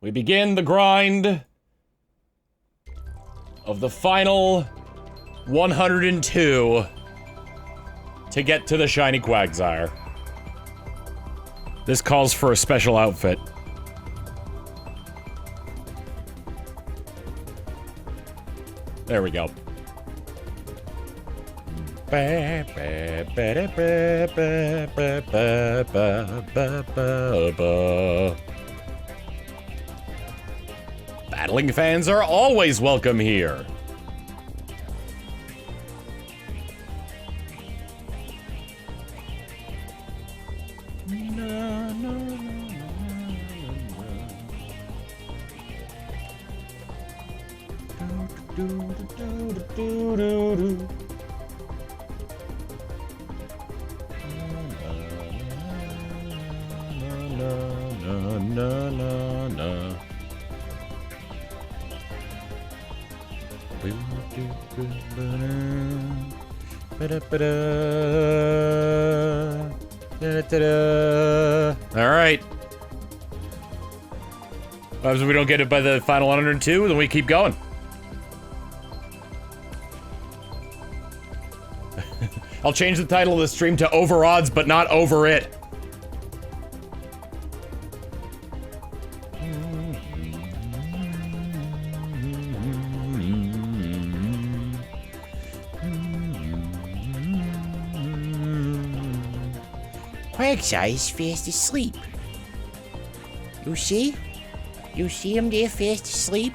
we begin the grind of the final 102 to get to the shiny Quagsire. This calls for a special outfit. There we go. Battling fans are always welcome here. Alright. If we don't get it by the final 102, then we keep going. I'll change the title of the stream to Over Odds, but not Over It. Quagsire is fast asleep. You see? You see him there fast asleep?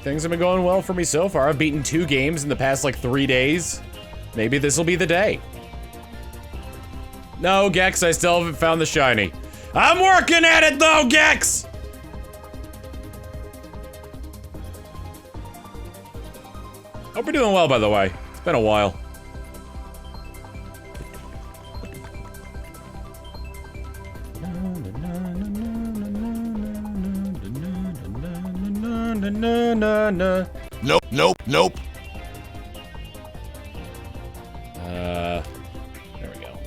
Things have been going well for me so far. I've beaten 2 games in the past, like, 3 days. Maybe this'll be the day. No, Gex, I still haven't found the shiny. I'm working at it, though, Gex! Hope you're doing well, by the way. It's been a while. Nope, nope, nope. There we go.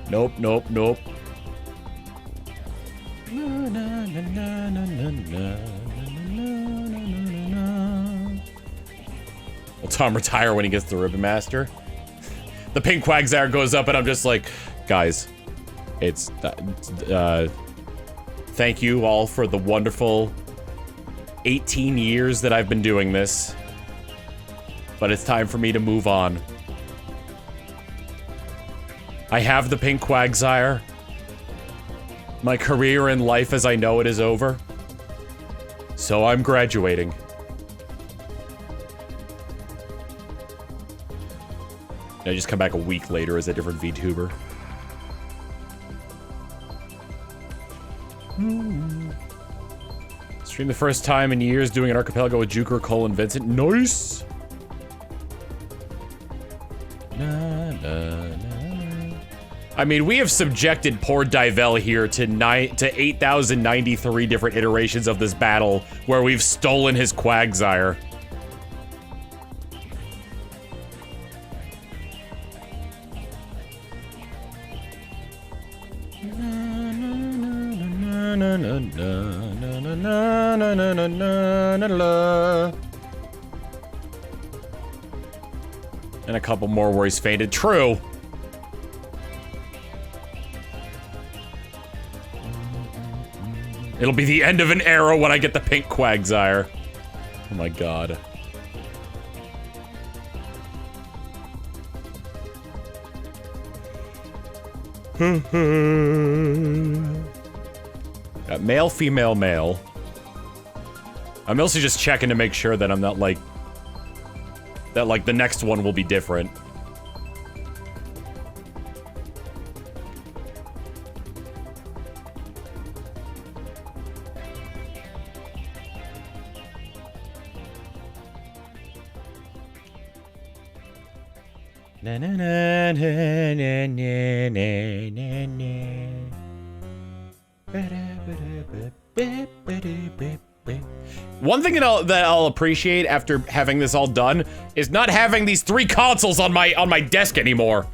Nope, nope, nope. Will Tom retire when he gets the Ribbon Master? The pink Quagsire goes up and I'm just like, guys, it's, thank you all for the wonderful 18 years that I've been doing this. But it's time for me to move on. I have the pink Quagsire. My career in life as I know it is over. So I'm graduating. I just come back a week later as a different VTuber. Stream the first time in years doing an archipelago with Juker, Cole, and Vincent. Nice! I mean, we have subjected poor Divel here to 8,093 different iterations of this battle where we've stolen his Quagsire. And a couple more where he's fainted. True. It'll be the end of an era when I get the pink Quagsire. Oh my god. Got male, female, male. I'm mostly just checking to make sure that I'm not like... that like the next one will be different. Na na na na na na na na na. One thing that I'll appreciate after having this all done is not having these 3 consoles on my desk anymore.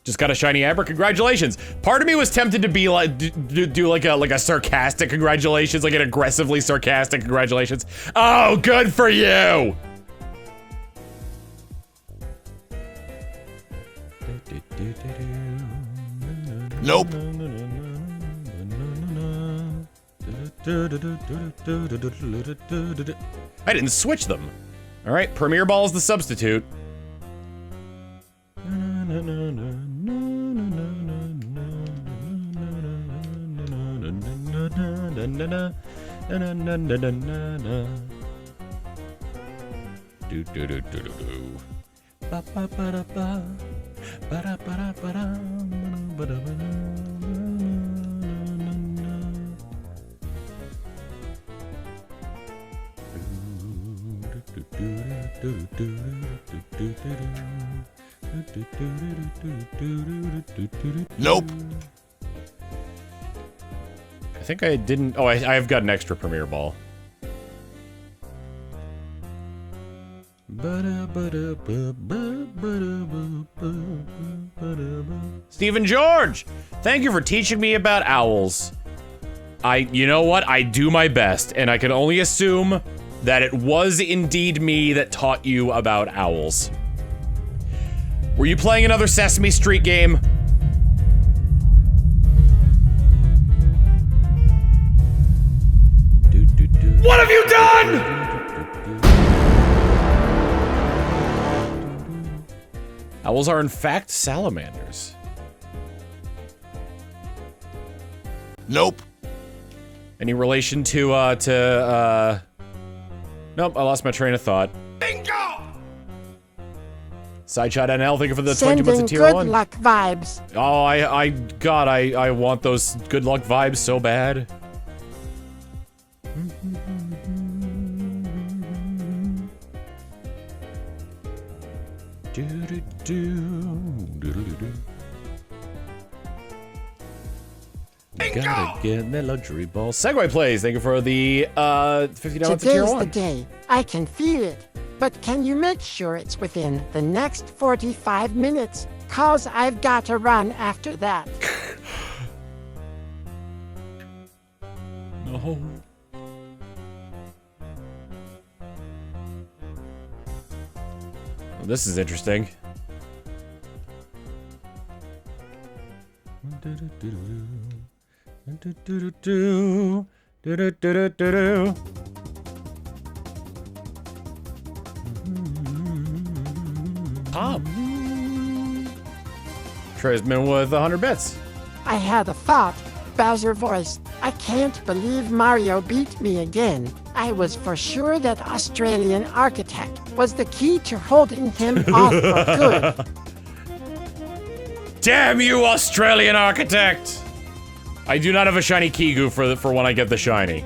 Just got a shiny Amber, congratulations. Part of me was tempted to be like, do like a sarcastic congratulations, like an aggressively sarcastic congratulations. Oh, good for you! Nope. I didn't switch them. All right, Premier Ball is the substitute. Nope. I think I didn't. Oh, I've got an extra Premier Ball. Stephen George, thank you for teaching me about owls. You know what? I do my best, and I can only assume that it was indeed me that taught you about owls. Were you playing another Sesame Street game? What have you done? Owls are in fact salamanders. Nope. Any relation to nope, I lost my train of thought. Bingo! Sideshot NL, thank you for the 20 months of tier 1. Good luck vibes. Oh, I want those good luck vibes so bad. Gotta get that luxury ball. Segway plays, thank you for the $50 to tier 1. Today's the day. I can feel it. But can you make sure it's within the next 45 minutes? Cause I've got to run after that. No. Well, this is interesting. Trisman with 100 bits. I had a thought. Bowser voice. I can't believe Mario beat me again. I was for sure that Australian architect was the key to holding him off for good. Damn you, Australian architect! I do not have a shiny Kigu for when I get the shiny.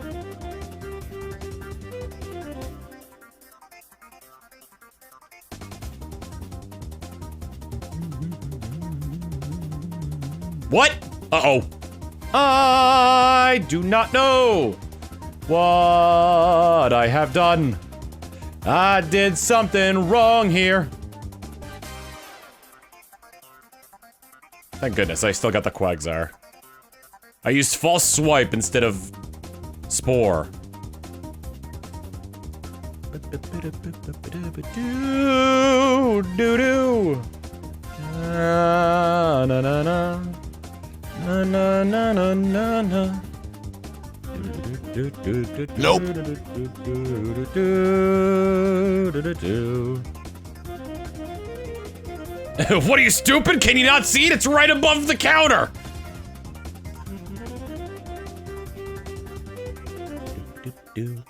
What? Uh-oh. I do not know what I have done. I did something wrong here. Thank goodness, I still got the Quagsire. I used false swipe instead of spore. Do-do-do. Na-na-na. Na-na-na-na-na-na. Nope. What are you, stupid? Can you not see it? It's right above the counter! Do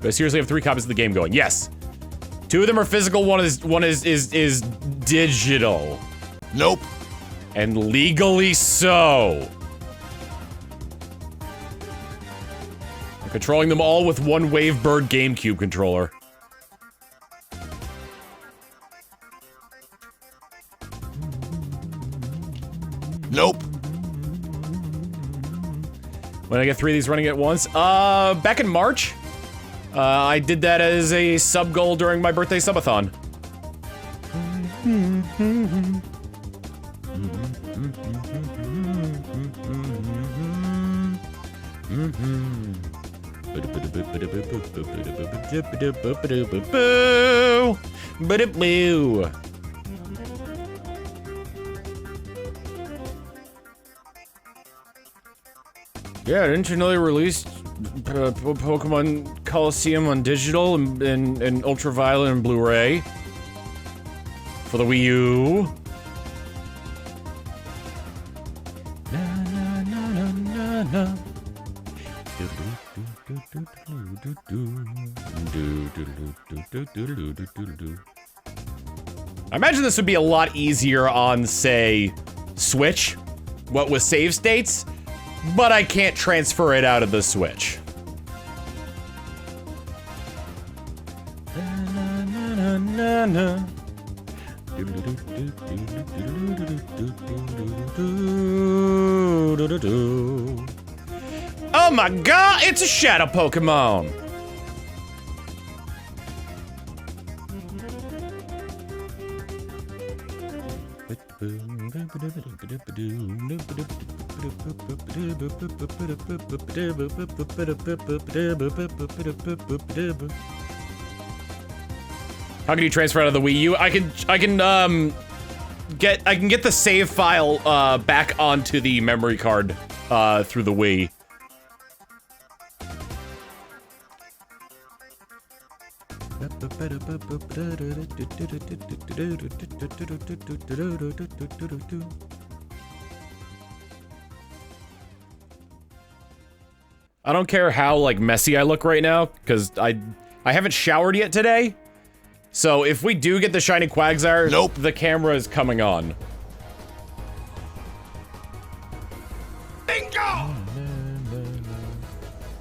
I seriously have 3 copies of the game going? Yes. 2 of them are physical, one is digital. Nope. And legally so. Controlling them all with one Wavebird GameCube controller. Nope. When I get 3 of these running at once? Back in March. I did that as a sub goal during my birthday subathon. Boo! Yeah, didn't you know they released Pokemon Colosseum on digital and Ultraviolet and Blu-ray for the Wii U? I imagine this would be a lot easier on, say, Switch, what with save states, but I can't transfer it out of the Switch. Oh my god, it's a shadow Pokemon! How can you transfer out of the Wii U? I can get the save file back onto the memory card through the Wii. I don't care how like messy I look right now, because I haven't showered yet today. So if we do get the shiny Quagsire, nope, the camera is coming on. Bingo!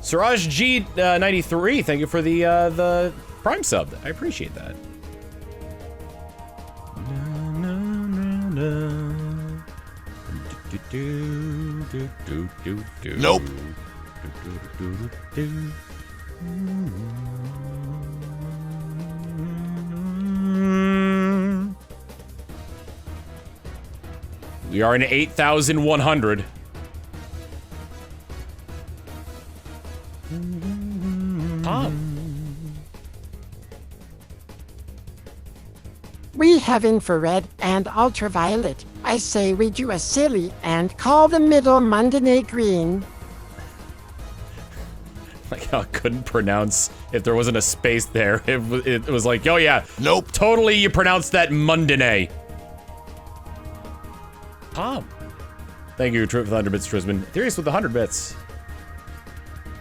Siraj G 93, thank you for the Prime sub. I appreciate that. Nope. We are in 8,100. We have infrared and ultraviolet. I say we do a silly and call the middle Mundane green. Like how I couldn't pronounce if there wasn't a space there. It was like, oh yeah, nope, totally you pronounced that Mundane. Thank you, Trip for the 100 bits, Trisman. Theories with the 100 bits.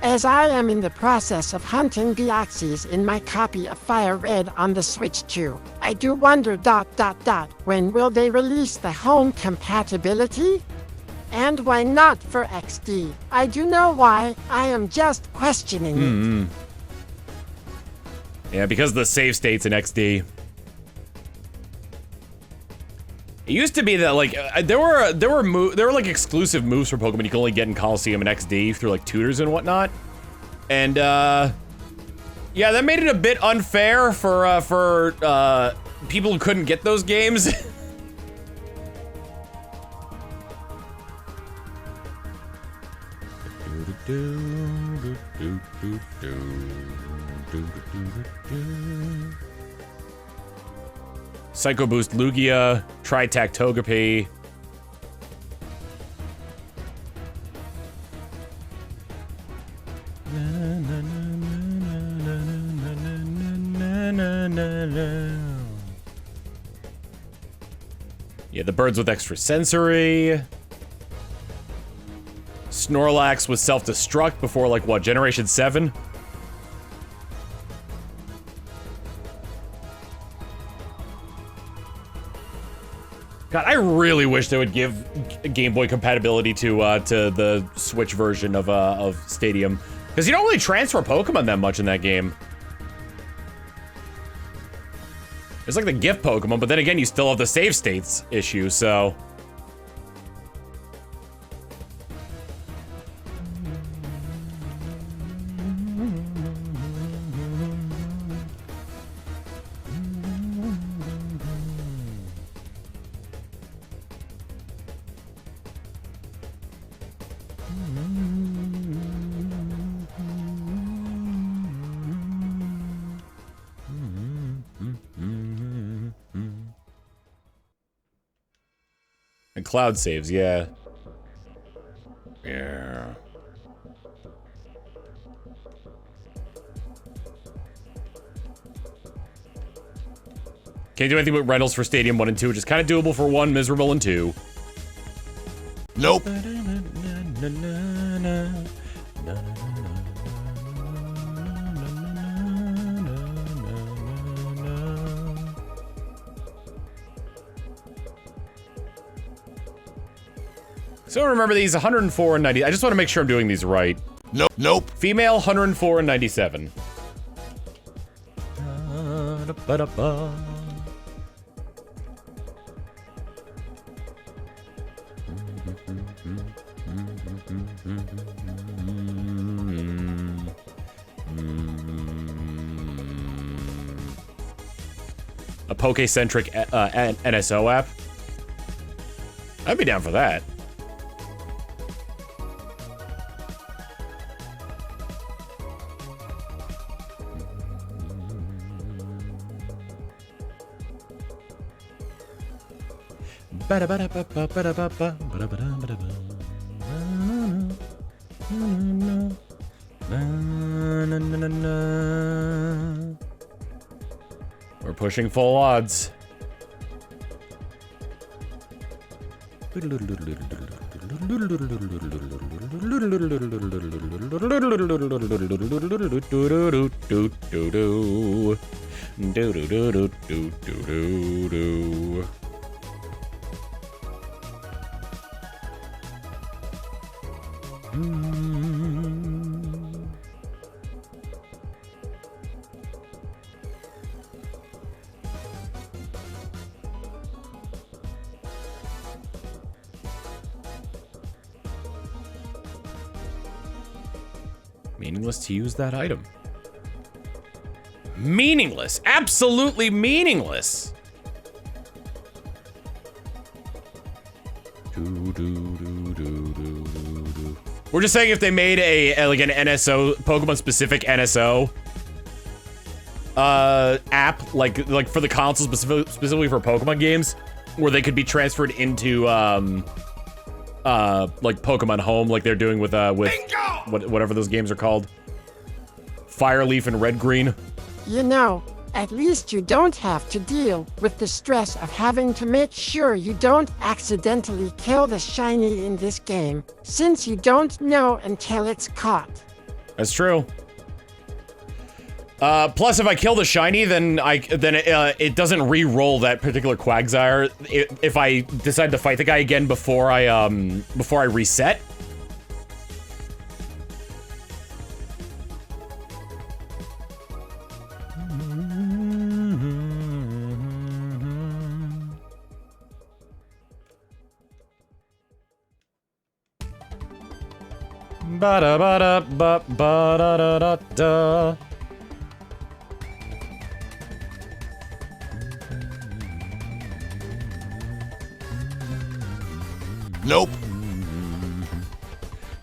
As I am in the process of hunting Deoxys in my copy of Fire Red on the Switch 2, I do wonder ... when will they release the home compatibility? And why not for XD? I do know why, I am just questioning it. Yeah, because of the save states in XD. It used to be that like there were like exclusive moves for Pokemon you could only get in Colosseum and XD through like tutors and whatnot, and yeah, that made it a bit unfair for people who couldn't get those games. Psycho Boost Lugia, Tri-Tac Togepi. Yeah, the birds with extra sensory. Snorlax with self-destruct before like what, Generation 7? God, I really wish they would give Game Boy compatibility to the Switch version of Stadium, Because you don't really transfer Pokemon that much in that game. It's like the gift Pokemon, but then again, you still have the save states issue, so... And cloud saves, yeah. Yeah. Can't do anything with rentals for Stadium 1 and 2, which is kind of doable for 1, miserable in 2. Nope. So remember these 104 and 90. I just want to make sure I'm doing these right. Nope. Nope. Female 104 and 97. A Poke-centric NSO app? I'd be down for that. We're pushing full odds. Meaningless to use that item. Meaningless. Absolutely meaningless. We're just saying if they made a like an NSO, Pokemon specific NSO app, like for the console specifically for Pokemon games, where they could be transferred into like Pokemon Home, like they're doing with whatever those games are called. Fireleaf and Red Green. You know, at least you don't have to deal with the stress of having to make sure you don't accidentally kill the shiny in this game, since you don't know until it's caught. That's true. Plus, if I kill the shiny, then it doesn't re-roll that particular Quagsire if I decide to fight the guy again before I reset. Ba da ba da ba ba da da da da. Nope.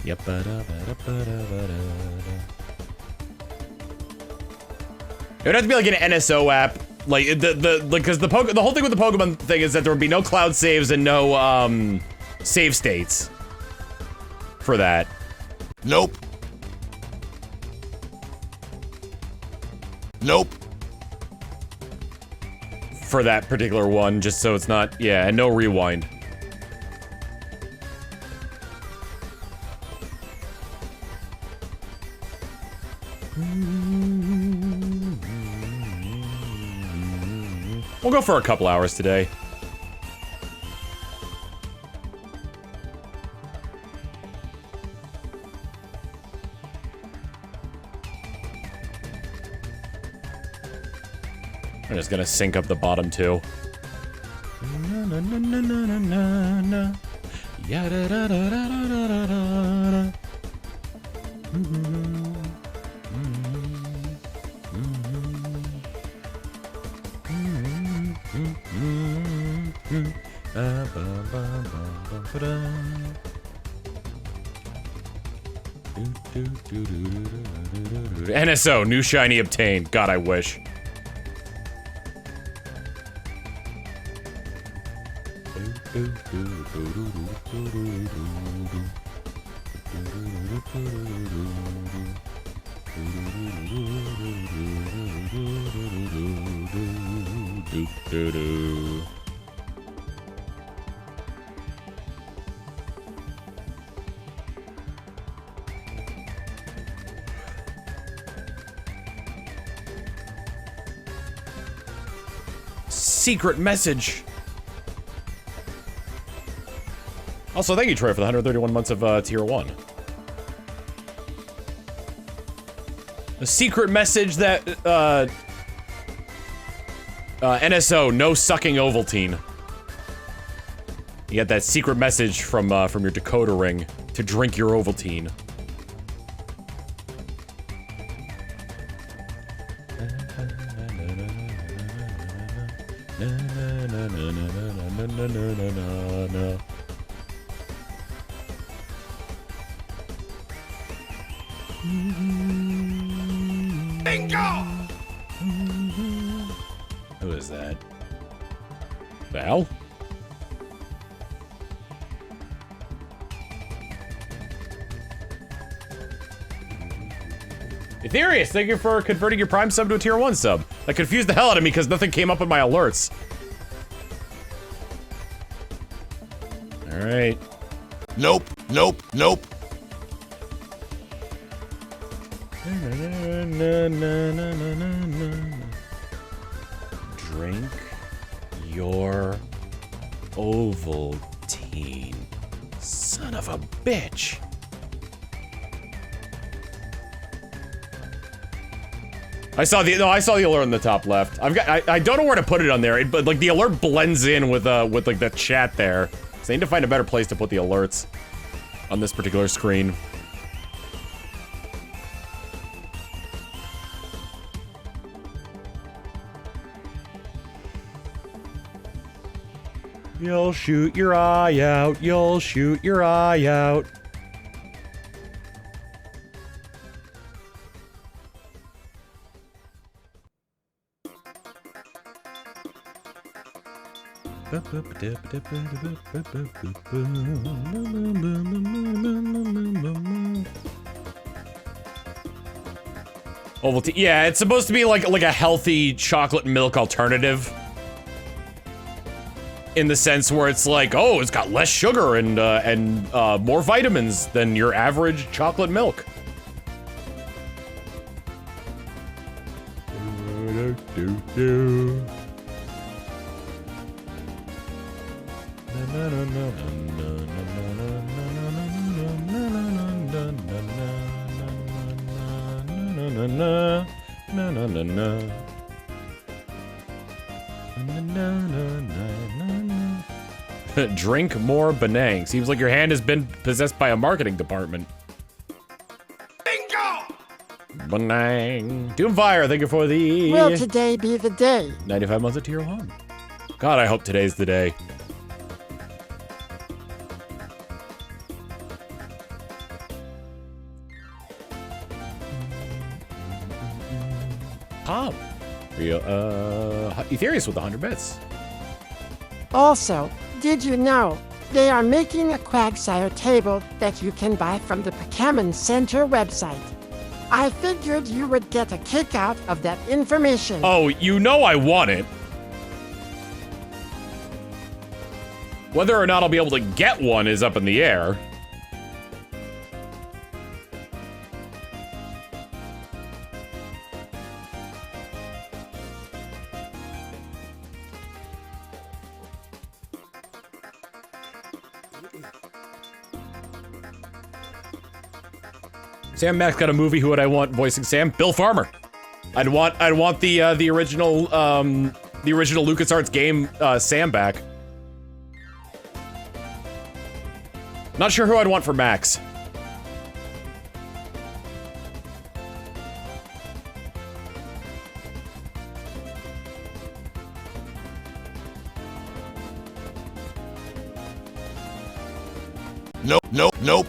Yep. Ba da ba da ba da ba da. It would have to be like an NSO app, like because the whole thing with the Pokemon thing is that there would be no cloud saves and no save states for that. Nope. Nope. For that particular one, just so it's not, yeah, and no rewind. We'll go for a couple hours today. I'm just gonna sync up the bottom too. NSO, new shiny obtained. God, I wish. Secret message. Also, thank you, Troy, for the 131 months of tier 1. A secret message that NSO, no sucking Ovaltine. You get that secret message from your decoder ring to drink your Ovaltine. Bingo! Who is that? Val? Ethereus, thank you for converting your Prime sub to a tier 1 sub. That confused the hell out of me because nothing came up in my alerts. Alright. Nope, nope, nope. Drink your Ovaltine. Son of a bitch. I saw the alert on the top left. I don't know where to put it on there, but like the alert blends in with like the chat there. So I need to find a better place to put the alerts on this particular screen. You'll shoot your eye out, you'll shoot your eye out. Ovaltine, yeah, it's supposed to be like a healthy chocolate milk alternative. In the sense where it's like, oh, it's got less sugar and more vitamins than your average chocolate milk. Drink more Benang. Seems like your hand has been possessed by a marketing department. Bingo! Benang. Doomfire, thank you for the... Will today be the day? 95 months of tier 1. God, I hope today's the day. Tom. Ethereus with 100 bits. Also, did you know they are making a Quagsire table that you can buy from the Pokemon Center website? I figured you would get a kick out of that information. Oh, you know I want it. Whether or not I'll be able to get one is up in the air. Sam Mack's got a movie. Who would I want voicing Sam? Bill Farmer. I'd want the original LucasArts game Sam back. Not sure who I'd want for Max. Nope, nope, nope.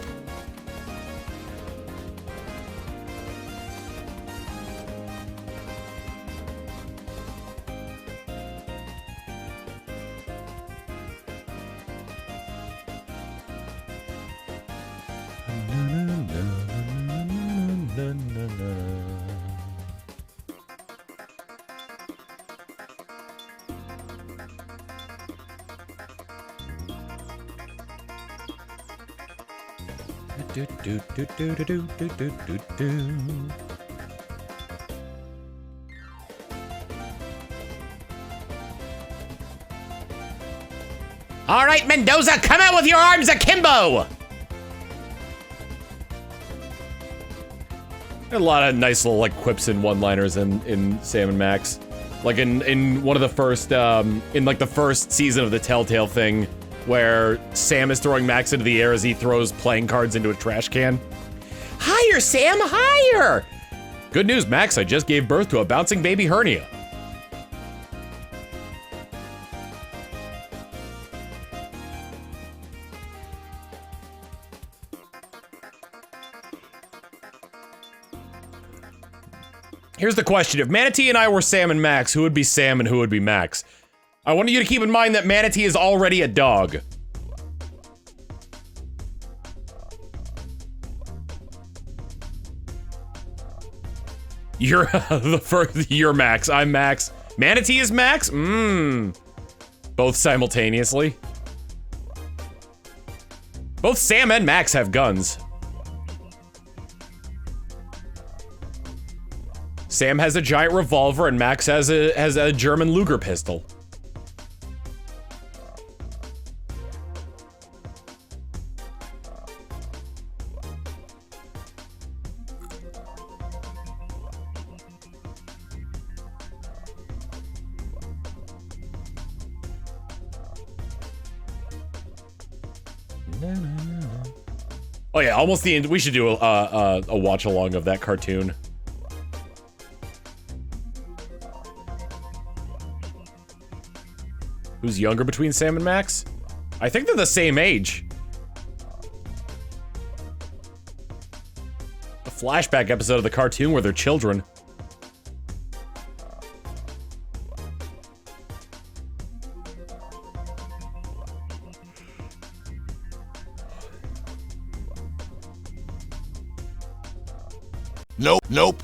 All right, Mendoza, come out with your arms akimbo! A lot of nice little like quips and one-liners in Sam and Max. Like in one of the first in like the first season of the Telltale thing, where Sam is throwing Max into the air as he throws playing cards into a trash can. Higher, Sam, higher! Good news, Max, I just gave birth to a bouncing baby hernia. Here's the question. If Manatee and I were Sam and Max, who would be Sam and who would be Max? I want you to keep in mind that Manatee is already a dog. You're you're Max, I'm Max. Manatee is Max? Both simultaneously. Both Sam and Max have guns. Sam has a giant revolver and Max has a German Luger pistol. Oh yeah, almost the end. We should do a watch along of that cartoon. Who's younger between Sam and Max? I think they're the same age. A flashback episode of the cartoon where they're children. Nope, nope.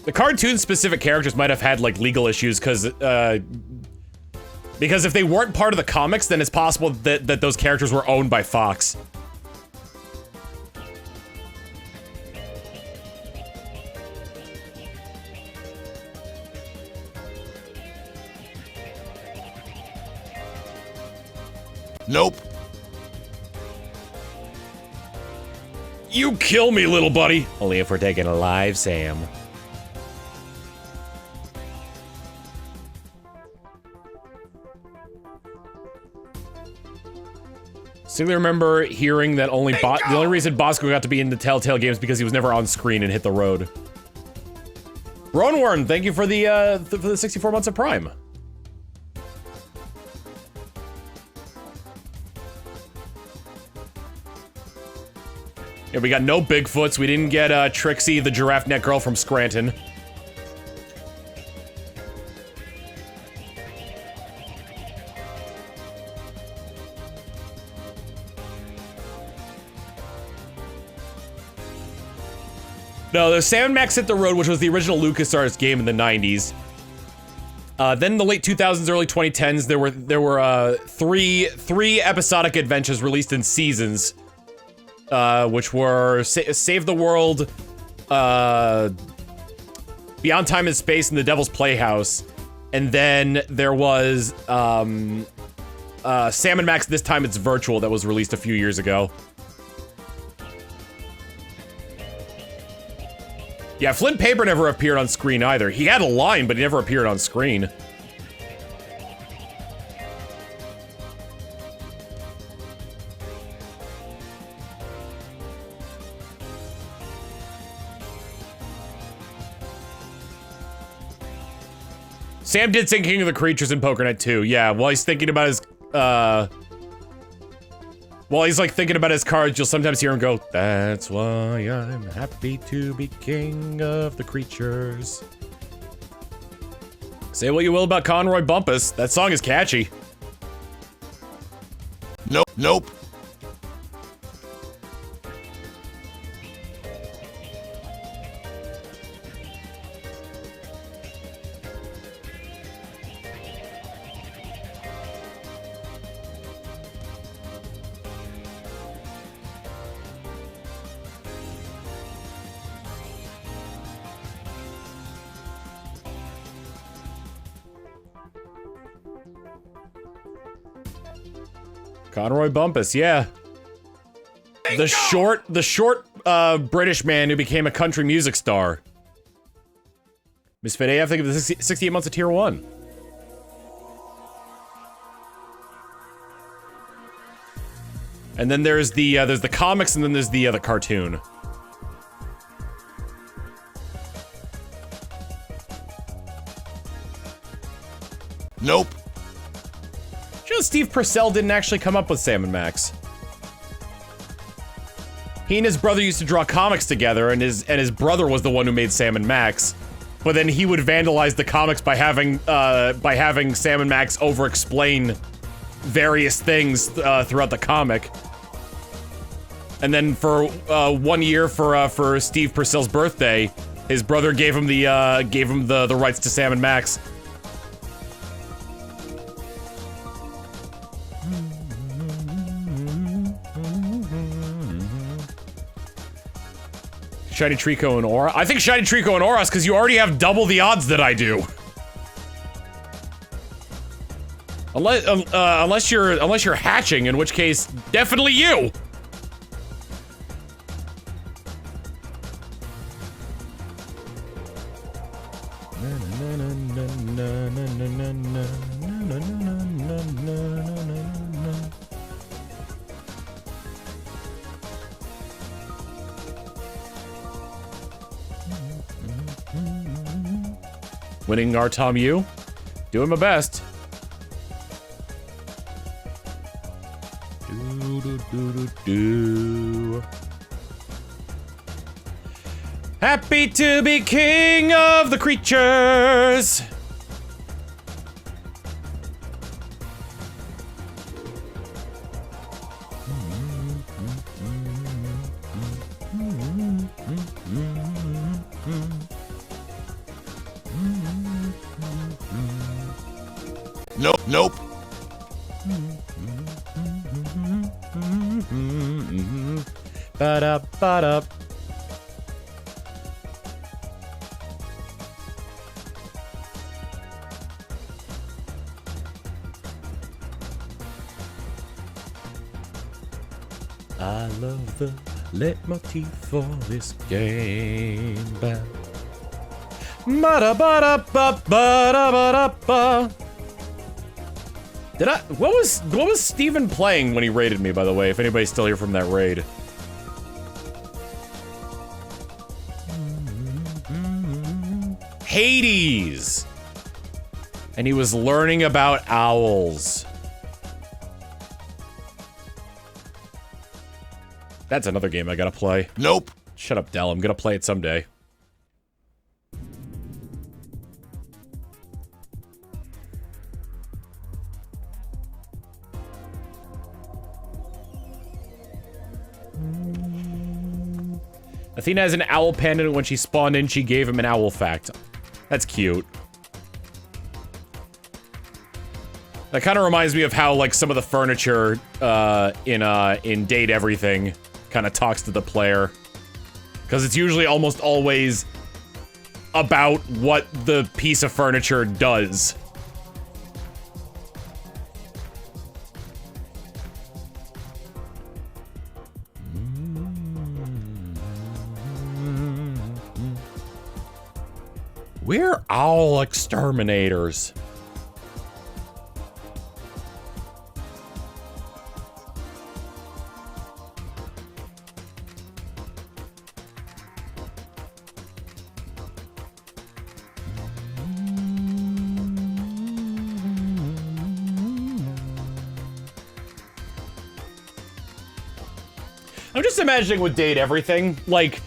The cartoon-specific characters might have had, like, legal issues, because if they weren't part of the comics, then it's possible that those characters were owned by Fawkes. Nope. You kill me, little buddy. Only if we're taken alive, Sam. Distinctly remember hearing that the only reason Bosco got to be in the Telltale games because he was never on screen and hit the road. Ronwarn, thank you for the 64 months of Prime. Yeah, we got no Bigfoots. We didn't get Trixie, the giraffe neck girl from Scranton. No, the Sam and Max Hit the Road, which was the original LucasArts game in the 90s. Then in the late 2000s, early 2010s, there were three episodic adventures released in seasons. which were Save the World, Beyond Time and Space, and The Devil's Playhouse. And then there was Sam & Max, This Time It's Virtual, that was released a few years ago. Yeah, Flint Paper never appeared on screen either. He had a line, but he never appeared on screen. Sam did sing King of the Creatures in PokerNet too. Yeah, while he's thinking about his, while he's like thinking about his cards, you'll sometimes hear him go, "That's why I'm happy to be king of the creatures." Say what you will about Conroy Bumpus, that song is catchy. Nope, nope. Conroy Bumpus, yeah. The short British man who became a country music star. Misfit AF, think of the 68 months of Tier 1. And then there's the comics, and then there's the cartoon. Nope. You know, Steve Purcell didn't actually come up with Sam & Max. He and his brother used to draw comics together, and his brother was the one who made Sam & Max. But then he would vandalize the comics by having Sam & Max over-explain various things throughout the comic. And then for 1 year for Steve Purcell's birthday, his brother gave him the rights to Sam & Max. Shiny Trico and Aura? I think Shiny Trico and Aura's because you already have double the odds that I do. Unless you're hatching, in which case, definitely you. Winning Artom U? Doing my best. Happy to be king of the creatures. Nope, nope. Ba-da-ba-da. I love the leitmotif for this game. Ba-da-ba-da-ba-ba-da-ba-da-ba. What was Steven playing when he raided me, by the way, if anybody's still here from that raid? Hades! And he was learning about owls. That's another game I gotta play. Nope. Shut up, Dell. I'm gonna play it someday. Athena has an owl pendant, and when she spawned in, she gave him an owl fact. That's cute. That kind of reminds me of how, like, some of the furniture in Date Everything kind of talks to the player. Because it's usually almost always about what the piece of furniture does. We're owl exterminators. I'm just imagining with Date Everything, like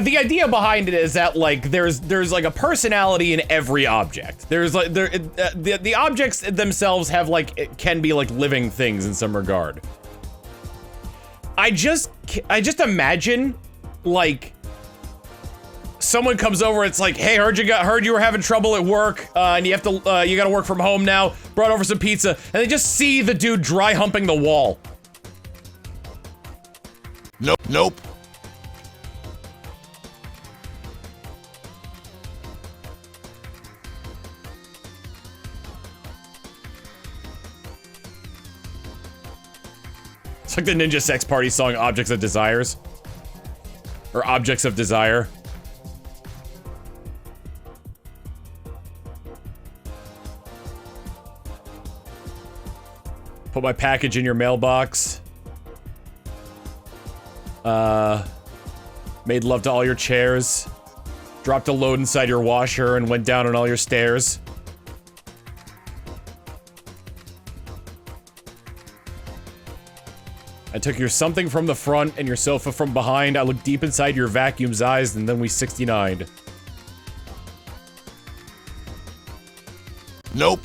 the idea behind it is that like there's like a personality in every object. There's like the objects themselves have like it can be like living things in some regard. I just imagine like someone comes over, it's like, hey, heard you were having trouble at work, and you have to you gotta work from home now. Brought over some pizza, and they just see the dude dry humping the wall. Nope, nope. It's like the Ninja Sex Party song, Objects of Desires. Or Objects of Desire. Put my package in your mailbox. Made love to all your chairs. Dropped a load inside your washer and went down on all your stairs. I took your something from the front and your sofa from behind. I looked deep inside your vacuum's eyes and then we 69'd. Nope.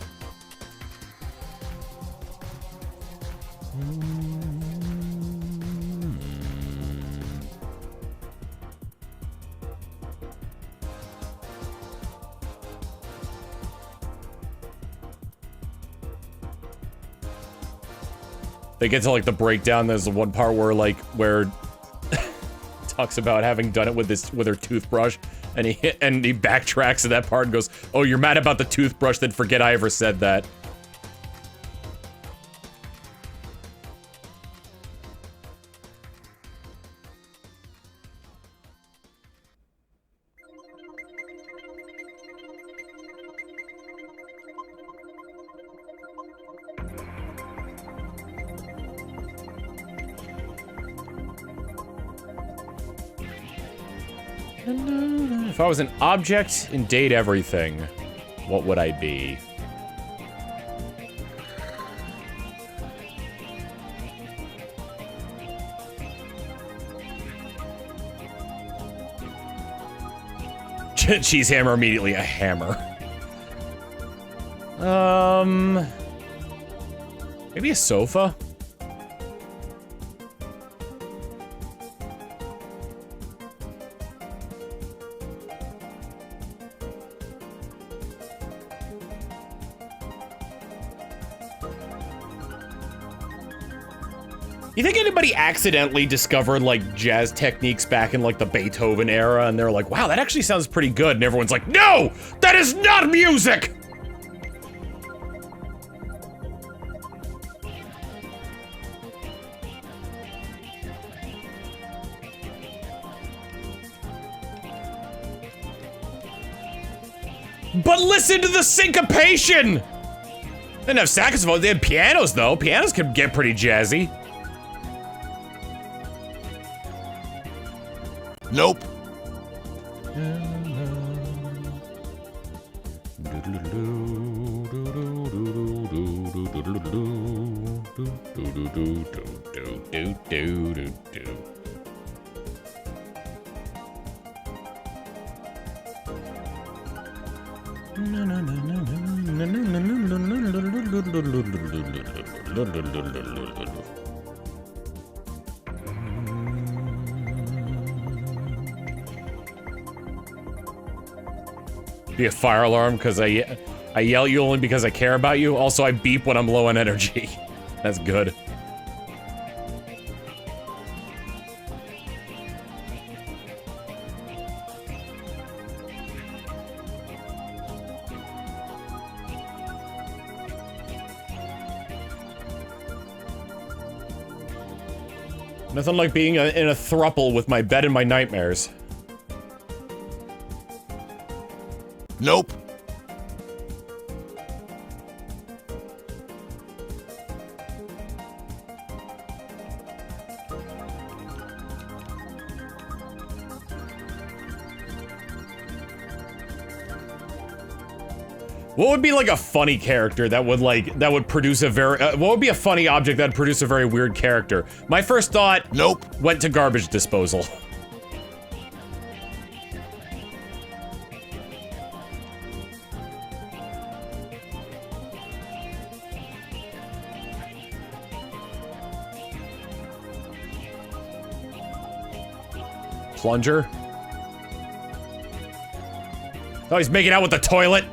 They get to like the breakdown. There's the one part where like talks about having done it with her toothbrush, and he backtracks to that part and goes, "Oh, you're mad about the toothbrush? Then forget I ever said that." If I was an object in Date Everything, what would I be? Cheese hammer, immediately a hammer. Maybe a sofa? You think anybody accidentally discovered, like, jazz techniques back in, like, the Beethoven era, and they're like, wow, that actually sounds pretty good, and everyone's like, no! That is not music! But listen to the syncopation! They didn't have saxophones, they had pianos, though. Pianos can get pretty jazzy. Nope. Be a fire alarm because I yell at you only because I care about you. Also, I beep when I'm low on energy. That's good. Nothing like being in a throuple with my bed and my nightmares. Nope. What would be like a funny character that would produce a very what would be a funny object that would produce a very weird character? My first thought Nope. went to garbage disposal. Plunger. Oh, he's making out with the toilet.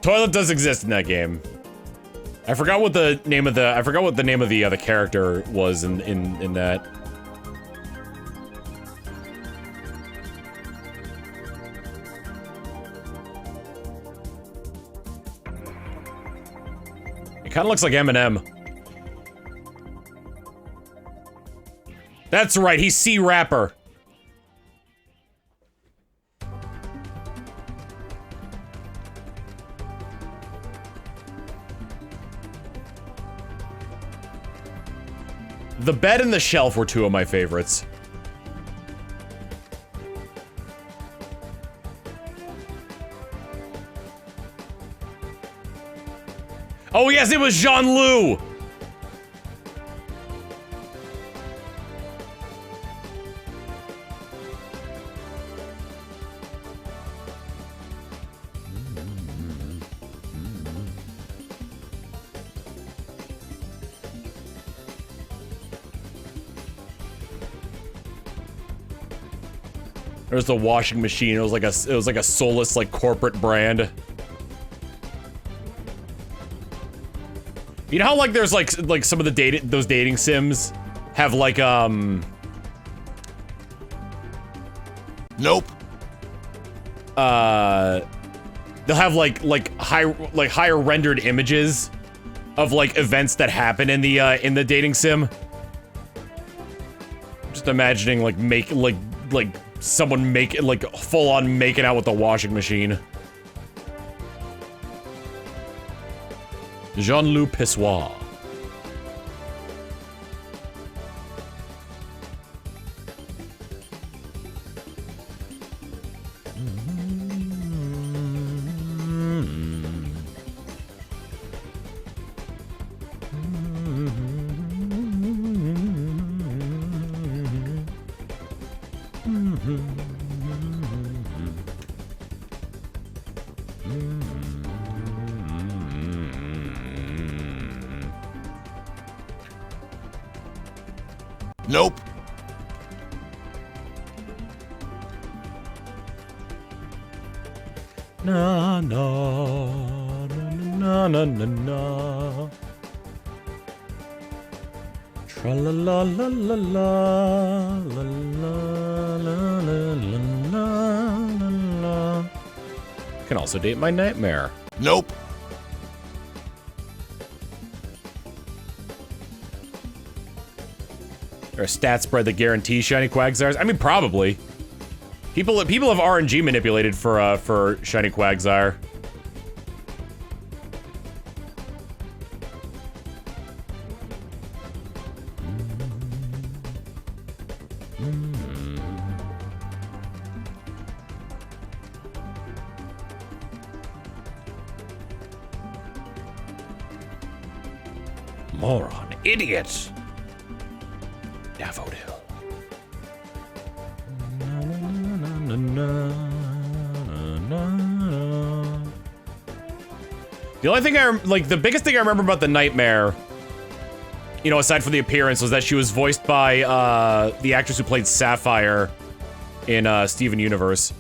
Toilet does exist in that game. I forgot what the name of the other character was in that. It kind of looks like Eminem. That's right, he's C-Rapper. The bed and the shelf were two of my favorites. Oh yes, it was Jean-Loup! There's the washing machine. It was like a soulless, like, corporate brand. You know how, like, there's like some of the those dating sims have like Nope. they'll have like higher rendered images of like events that happen in the dating sim. Just imagining like someone full on making out with the washing machine. Jean-Loup Pissoir. Nope. Na na na na na na na. Tra la la la la la la la la la la. Can also date my nightmare. Nope. Or a stat spread that guarantees shiny Quagsires? I mean, probably. People have RNG manipulated for shiny Quagsire. Moron, idiot. Daffodil. The only thing the biggest thing I remember about the Nightmare, you know, aside from the appearance, was that she was voiced by, the actress who played Sapphire in, Steven Universe.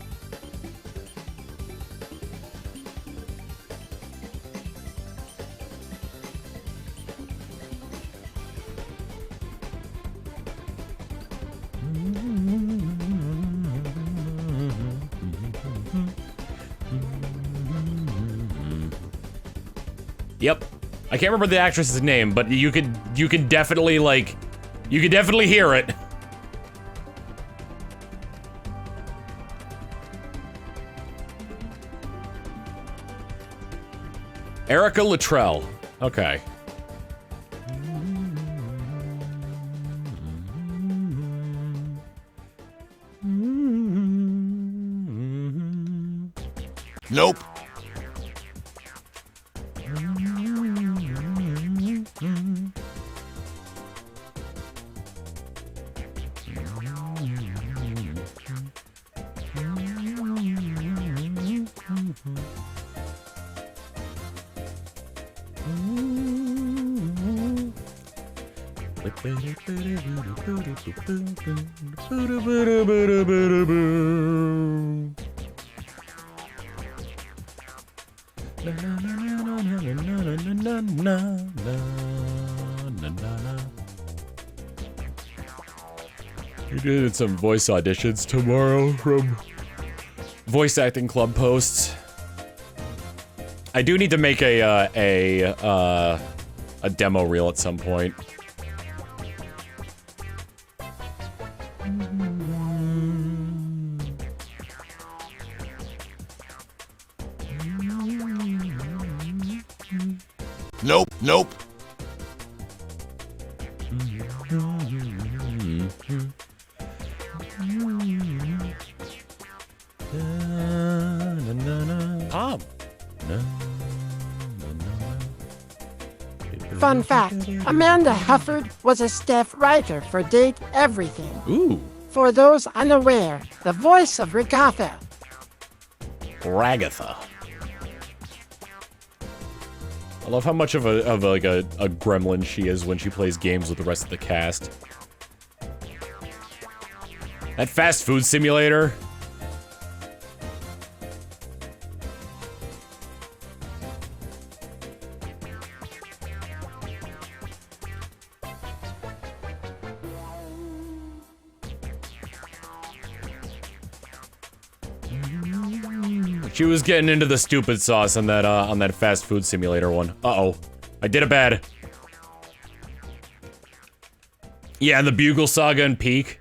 Yep. I can't remember the actress's name, but you can definitely, like, you can definitely hear it. Erica Luttrell. Okay. Nope. We did some voice auditions tomorrow from voice acting club posts. I do need to make a demo reel at some point. Nope. Nope. Tom. Fun fact, Amanda Hufford was a staff writer for Date Everything. Ooh. For those unaware, the voice of Ragatha. Ragatha. I love how much of a gremlin she is when she plays games with the rest of the cast. That fast food simulator. She was getting into the stupid sauce on that fast food simulator one. Uh-oh. I did it bad. Yeah, and the Bugle Saga and Peak.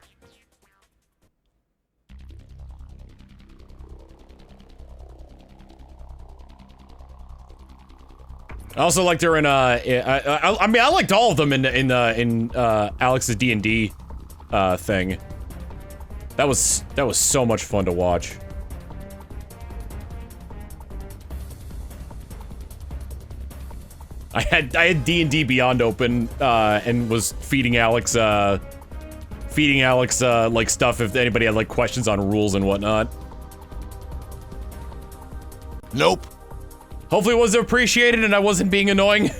I also liked her in I mean, I liked all of them in Alex's D&D thing. That was so much fun to watch. I had D&D Beyond open and was feeding Alex like stuff if anybody had like questions on rules and whatnot. Nope. Hopefully it was appreciated and I wasn't being annoying.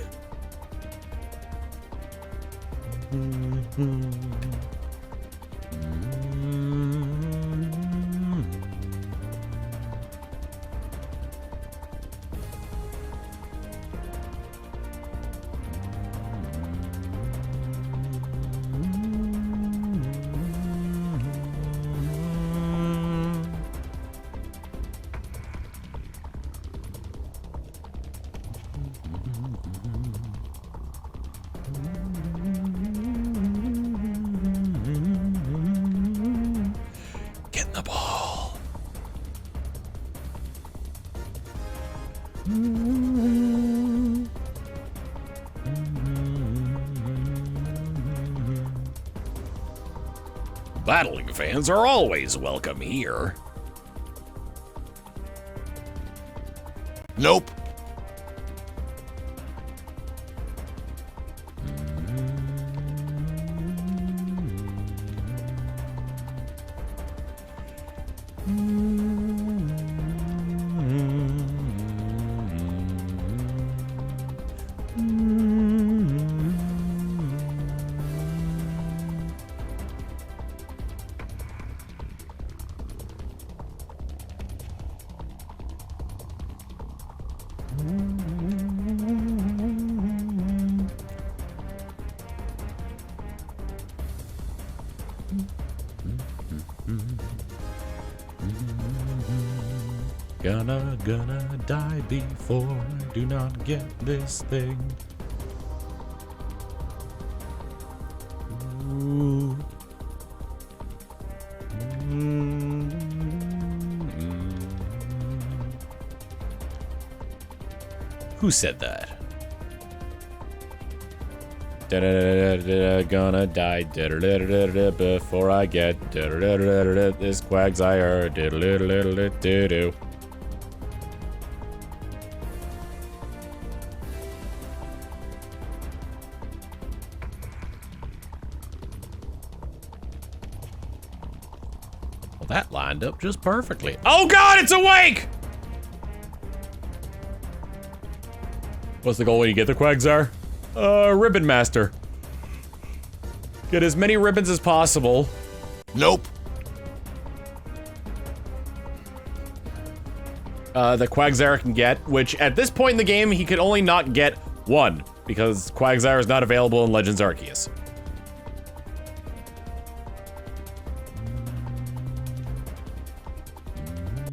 Get the ball. Battling fans are always welcome here. Nope. Gonna die before I do not get this thing. Ooh. Who said that? Gonna die before I get this Quagsire. Well, that lined up just perfectly. Oh God, it's awake! What's the goal when you get the Quagsire? Ribbon Master. Get as many ribbons as possible. Nope. The Quagsire can get, which at this point in the game, he could only not get one, because Quagsire is not available in Legends Arceus.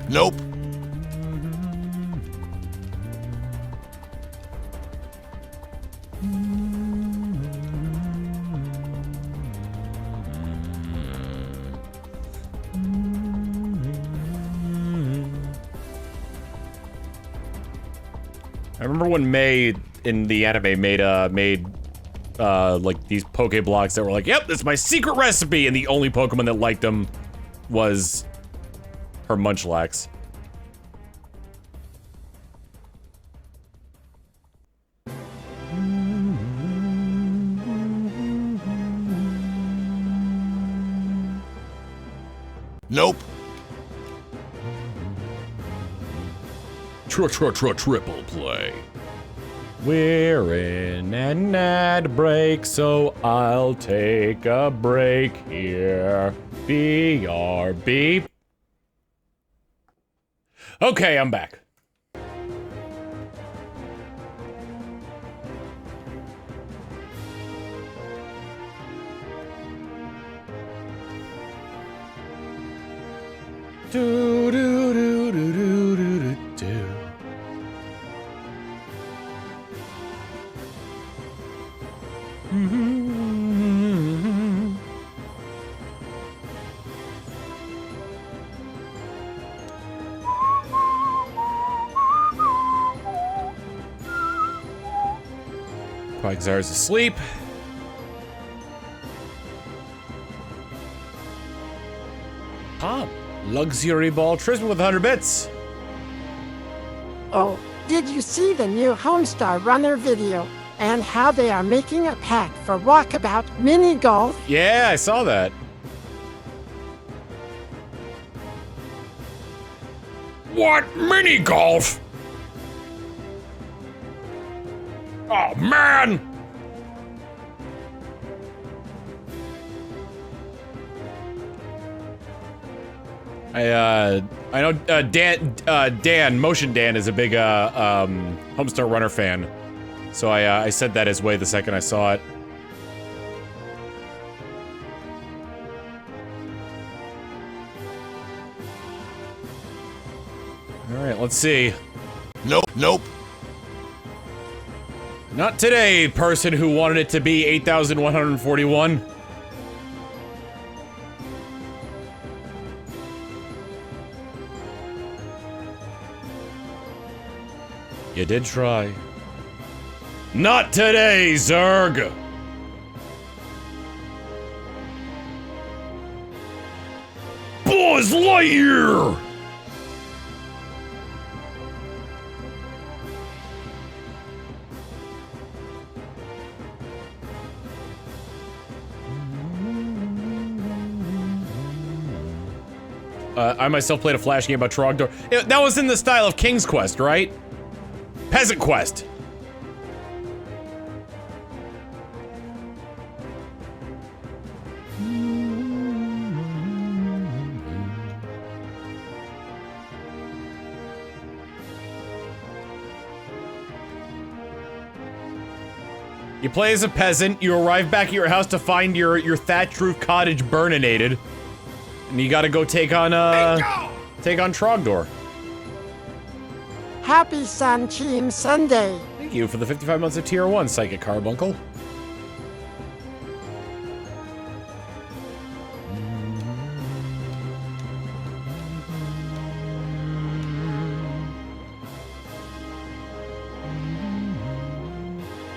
Nope. I remember when May in the anime made like these Pokeblocks that were like, yep, this is my secret recipe, and the only Pokemon that liked them was her Munchlax. Nope. Triple play. We're in an ad break, so I'll take a break here. BRB. Okay, I'm back. Do do do do do do do. Quagsire's asleep. Luxury Ball Trisman with 100 bits. Oh, did you see the new Homestar Runner video? And how they are making a pack for Walkabout Mini Golf? Yeah, I saw that. What? Mini golf? Oh, man! I know Dan, Motion Dan is a big Homestar Runner fan. So I said that his way the second I saw it. All right, let's see. Nope. Nope. Not today, person who wanted it to be 8,141. You did try. Not today, Zerg! Buzz Lightyear! I myself played a Flash game about Trogdor. That was in the style of King's Quest, right? Peasant Quest. You play as a peasant, you arrive back at your house to find your thatched roof cottage burninated. And you gotta go take on Trogdor. Happy Sancheem Sunday. Thank you for the 55 months of Tier 1, Psychic Carbuncle.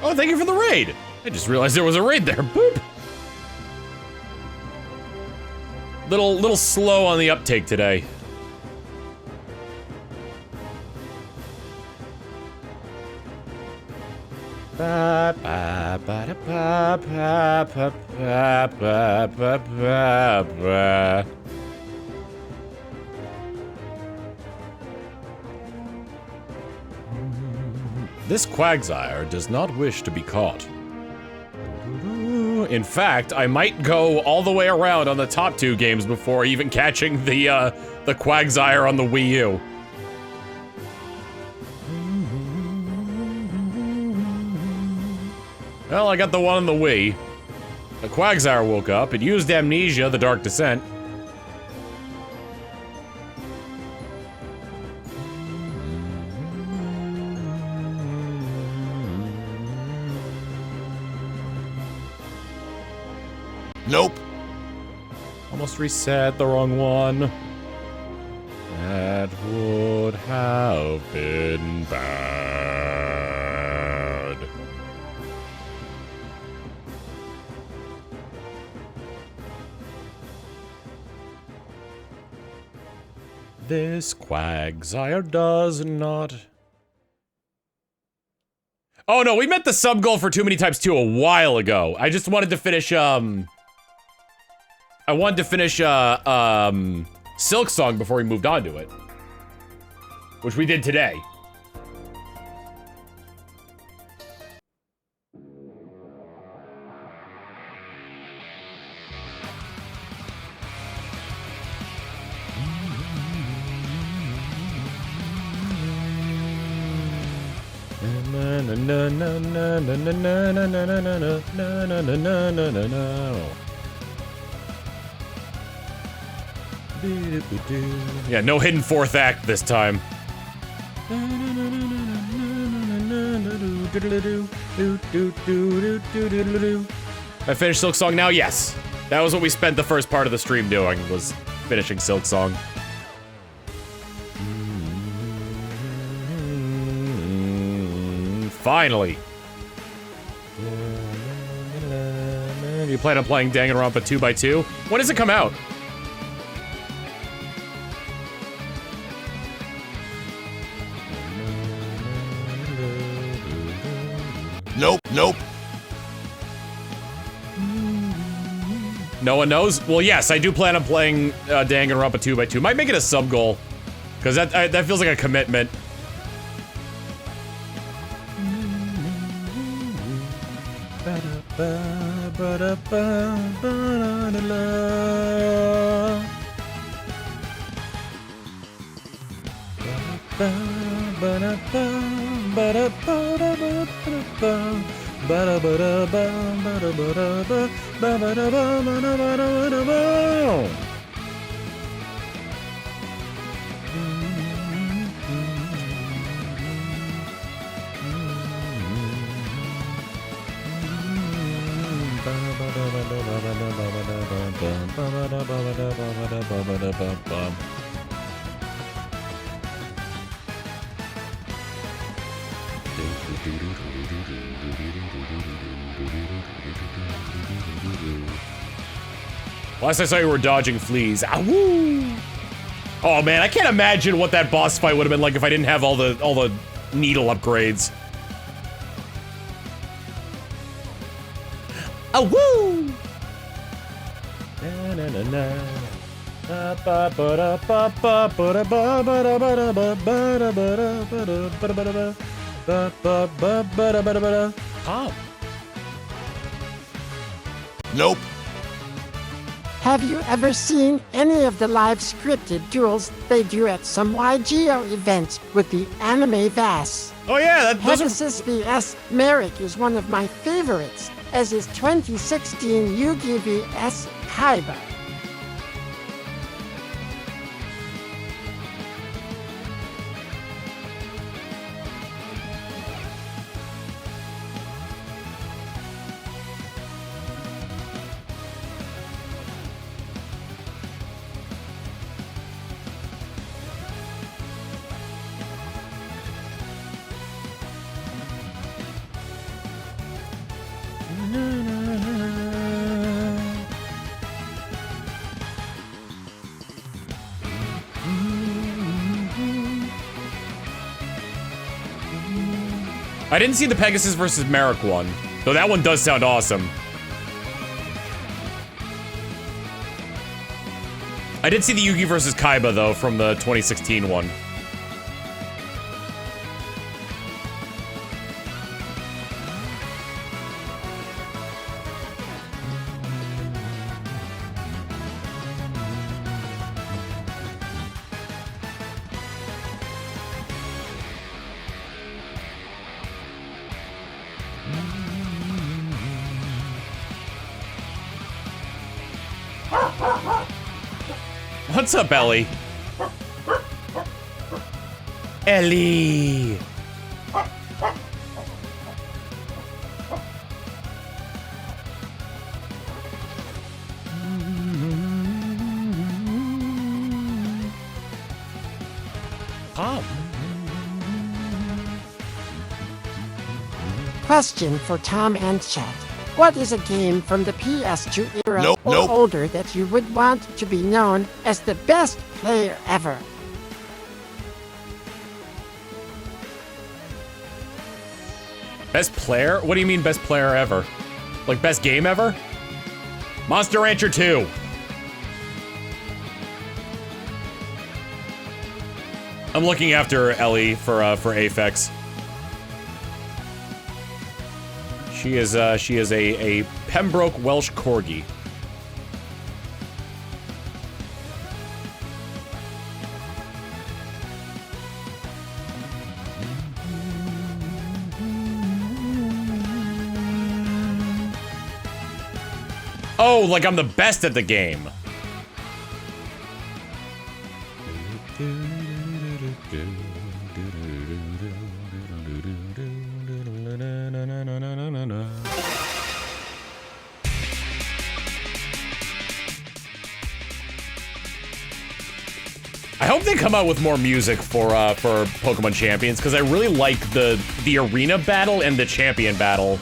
Oh, thank you for the raid. I just realized there was a raid there. Boop. Little slow on the uptake today. Ba, ba, ba, da, ba, ba, ba, ba, ba, ba, ba, ba. This Quagsire does not wish to be caught. In fact, I might go all the way around on the top 2 games before even catching the Quagsire on the Wii U. Well, I got the one on the Wii. The Quagsire woke up, it used Amnesia, the Dark Descent. Nope. Almost reset the wrong one. That would have been bad. This Quagsire does not. Oh no, we met the sub goal for Too Many Times 2 a while ago. I just wanted to finish, I wanted to finish, Silk Song before we moved on to it. Which we did today. Yeah, no hidden 4th act this time. I finished Silk Song now? Yes. That was what we spent the first part of the stream doing, was finishing Silk Song. Finally. You plan on playing Danganronpa 2x2? When does it come out? Nope, nope. No one knows? Well, yes, I do plan on playing Danganronpa 2x2. Might make it a sub goal, because that feels like a commitment. Last I saw you were dodging fleas. Ahwoo! Oh man, I can't imagine what that boss fight would have been like if I didn't have all the needle upgrades. Ahwoo! Na na na na. Ba ba ba da ba ba ba da ba ba da ba da ba ba da ba da ba da ba da ba da ba ba ba ba da ba da ba da. Oh. Nope. Have you ever seen any of the live scripted duels they do at some YGO events with the anime Vass? Oh yeah, those are... Pegasus vs. Merrick is one of my favorites, as is 2016 Yugi vs. Kaiba. I didn't see the Pegasus versus Merrick one, though that one does sound awesome. I did see the Yugi versus Kaiba, though, from the 2016 one. What's up, Ellie? Ellie! Tom. Question for Tom and chat. What is a game from the PS2 era Nope, or nope. older that you would want to be known as the best player ever? Best player? What do you mean best player ever? Like best game ever? Monster Rancher 2. I'm looking after Ellie for Aphex. She is a Pembroke Welsh Corgi. Oh, like I'm the best at the game. I hope they come out with more music for Pokemon Champions, because I really like the arena battle and the champion battle.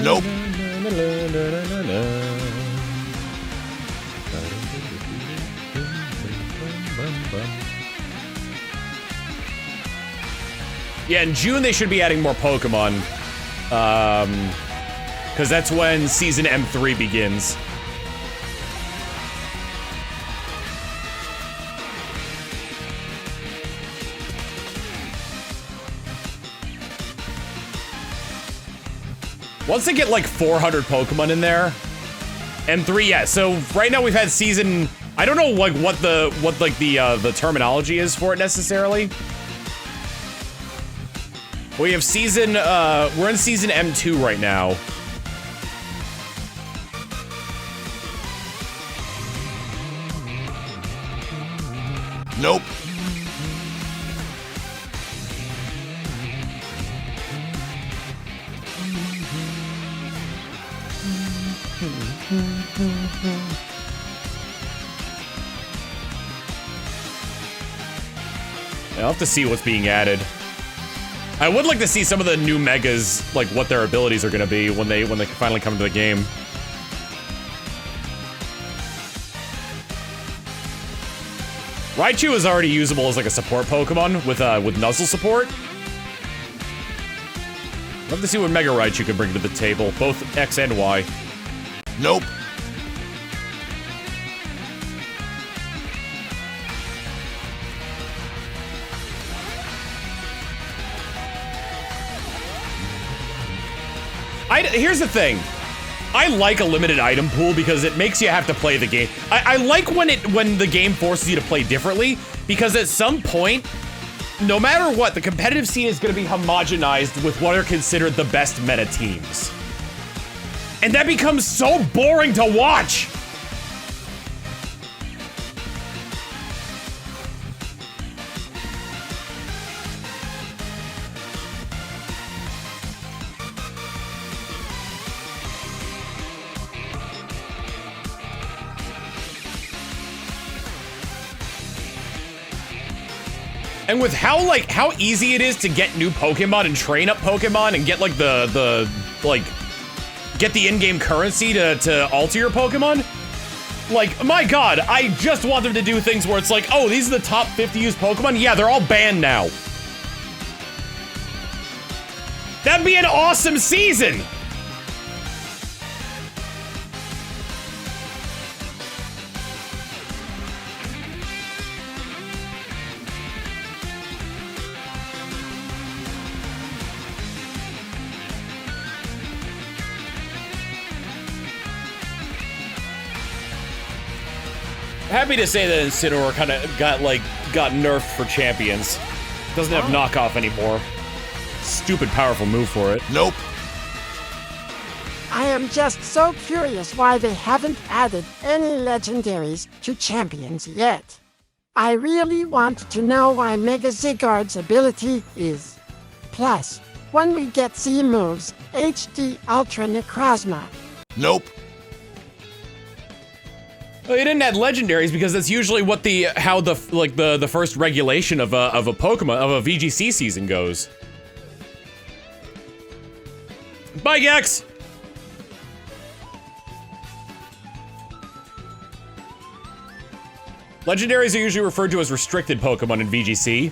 Nope. Yeah, in June they should be adding more Pokemon. Because that's when Season M3 begins. Once they get like 400 Pokemon in there, M3, yeah. So right now we've had season. I don't know like what the terminology is for it necessarily. We have season. We're in season M2 right now. Nope. I'll have to see what's being added. I would like to see some of the new megas, like what their abilities are going to be when they finally come to the game. Raichu is already usable as like a support Pokemon with Nuzzle support. Love to see what Mega Raichu can bring to the table, both X and Y. Nope. Here's the thing. I like a limited item pool because it makes you have to play the game. I like when the game forces you to play differently, because at some point, no matter what, the competitive scene is going to be homogenized with what are considered the best meta teams. And that becomes so boring to watch. And with how easy it is to get new Pokemon and train up Pokemon and get like get the in-game currency to alter your Pokemon, like, my god, I just want them to do things where it's like, oh, these are the top 50 used Pokemon? Yeah, they're all banned now. That'd be an awesome season! Happy to say that Incineroar kind of got nerfed for champions. Doesn't have knockoff anymore. Stupid powerful move for it. Nope. I am just so curious why they haven't added any legendaries to champions yet. I really want to know why Mega Zygarde's ability is. Plus, when we get Z moves, HD Ultra Necrozma. Nope. Well, you didn't add legendaries because that's usually what the first regulation of a Pokemon of a VGC season goes. Bye, Gex. Legendaries are usually referred to as restricted Pokemon in VGC.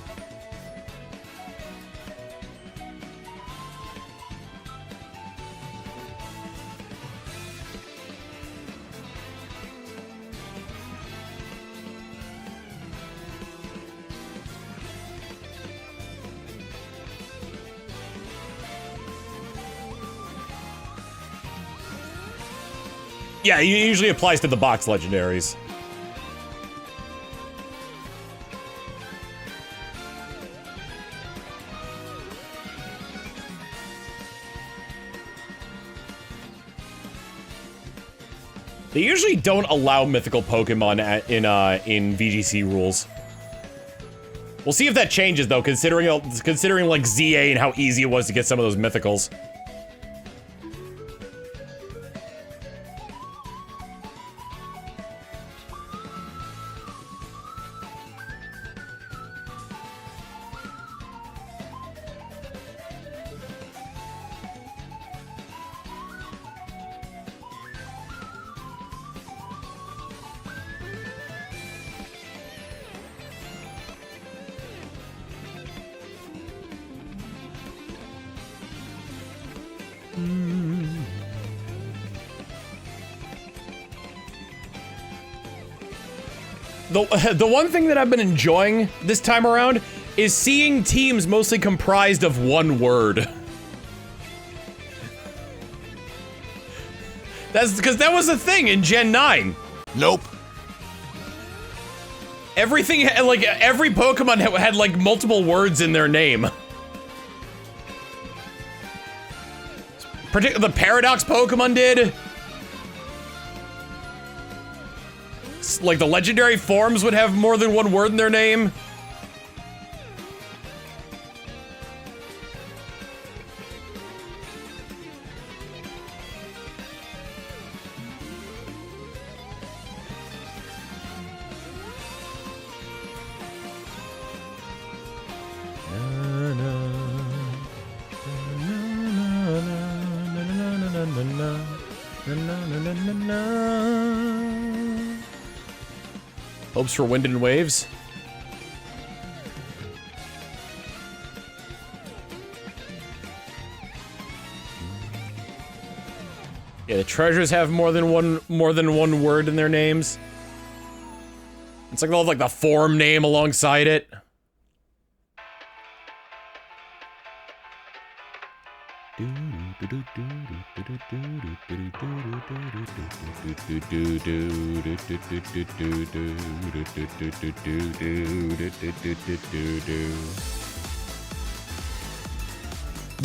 Yeah, it usually applies to the box legendaries. They usually don't allow mythical Pokemon in VGC rules. We'll see if that changes though, considering like ZA and how easy it was to get some of those mythicals. The one thing that I've been enjoying this time around is seeing teams mostly comprised of one word. That's because that was a thing in Gen 9. Nope. Everything, like, every Pokemon had like multiple words in their name. The Paradox Pokemon did. Like, the legendary forms would have more than one word in their name. Hopes for wind and waves. Yeah, the treasures have more than one word in their names. It's like they'll have like the form name alongside it. The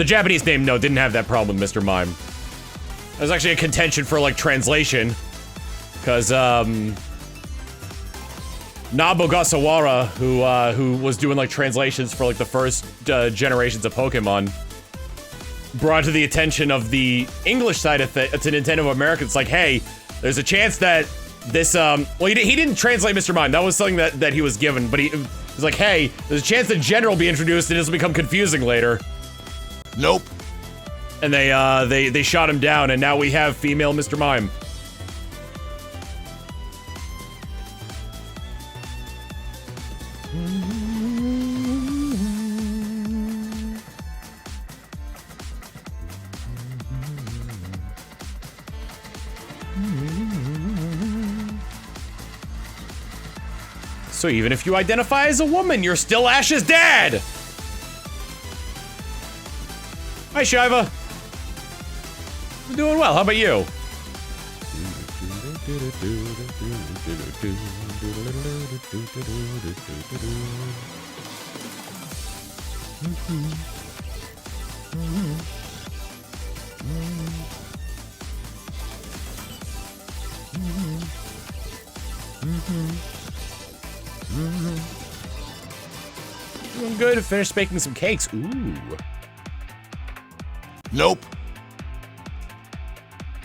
Japanese name, no, didn't have that problem with Mr. Mime. It was actually a contention for, like, translation. Because, Nobu Gasawara, who was doing, like, translations for, like, the first generations of Pokemon, brought to the attention of the English side of to Nintendo of America. It's like, hey, there's a chance that this, well, he didn't translate Mr. Mime. That was something that he was given, but he was like, hey, there's a chance that General will be introduced and this will become confusing later. Nope. And they shot him down, and now we have female Mr. Mime. So even if you identify as a woman, you're still Ash's dad! Hi, Shiva. I'm doing well. How about you? Doing good. Finished baking some cakes. Ooh. Nope.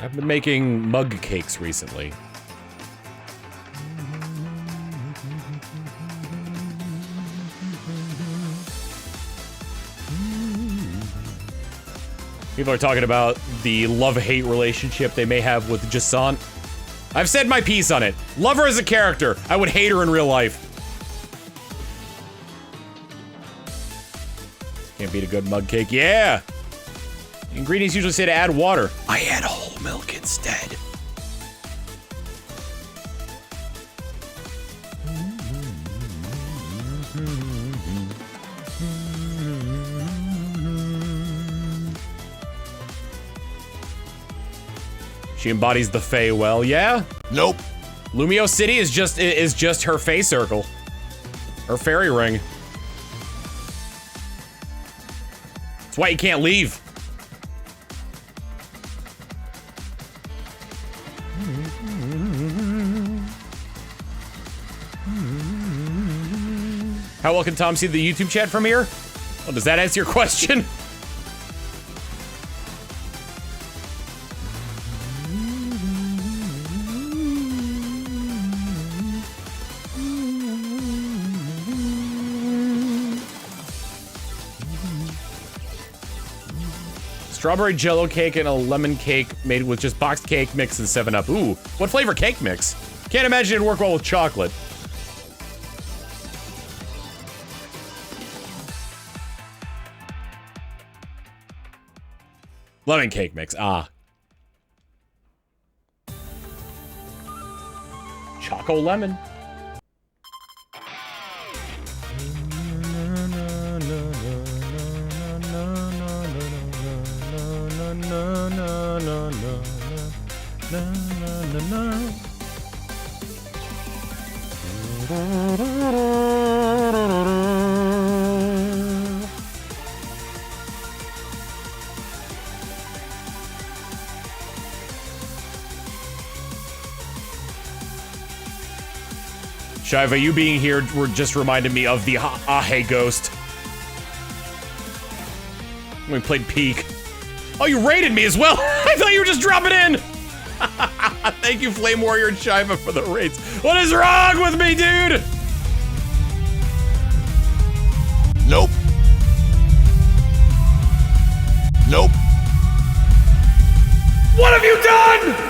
I've been making mug cakes recently. People are talking about the love-hate relationship they may have with Jasant. I've said my piece on it. Love her as a character. I would hate her in real life. Can't beat a good mug cake. Yeah! Ingredients usually say to add water. I add whole milk instead. She embodies the Fae well, yeah? Nope. Lumio City is just her Fae circle. Her fairy ring. That's why you can't leave. How well can Tom see the YouTube chat from here? Well, does that answer your question? Strawberry jello cake and a lemon cake made with just boxed cake mix and 7-Up. Ooh, what flavor cake mix? Can't imagine it'd work well with chocolate. Lemon cake mix, ah. Choco lemon. Shiva, you being here just reminded me of the Ahe ghost. We played Peak. Oh, you raided me as well! I thought you were just dropping in! Thank you, Flame Warrior and Shiva, for the raids. What is wrong with me, dude? Nope. Nope. What have you done?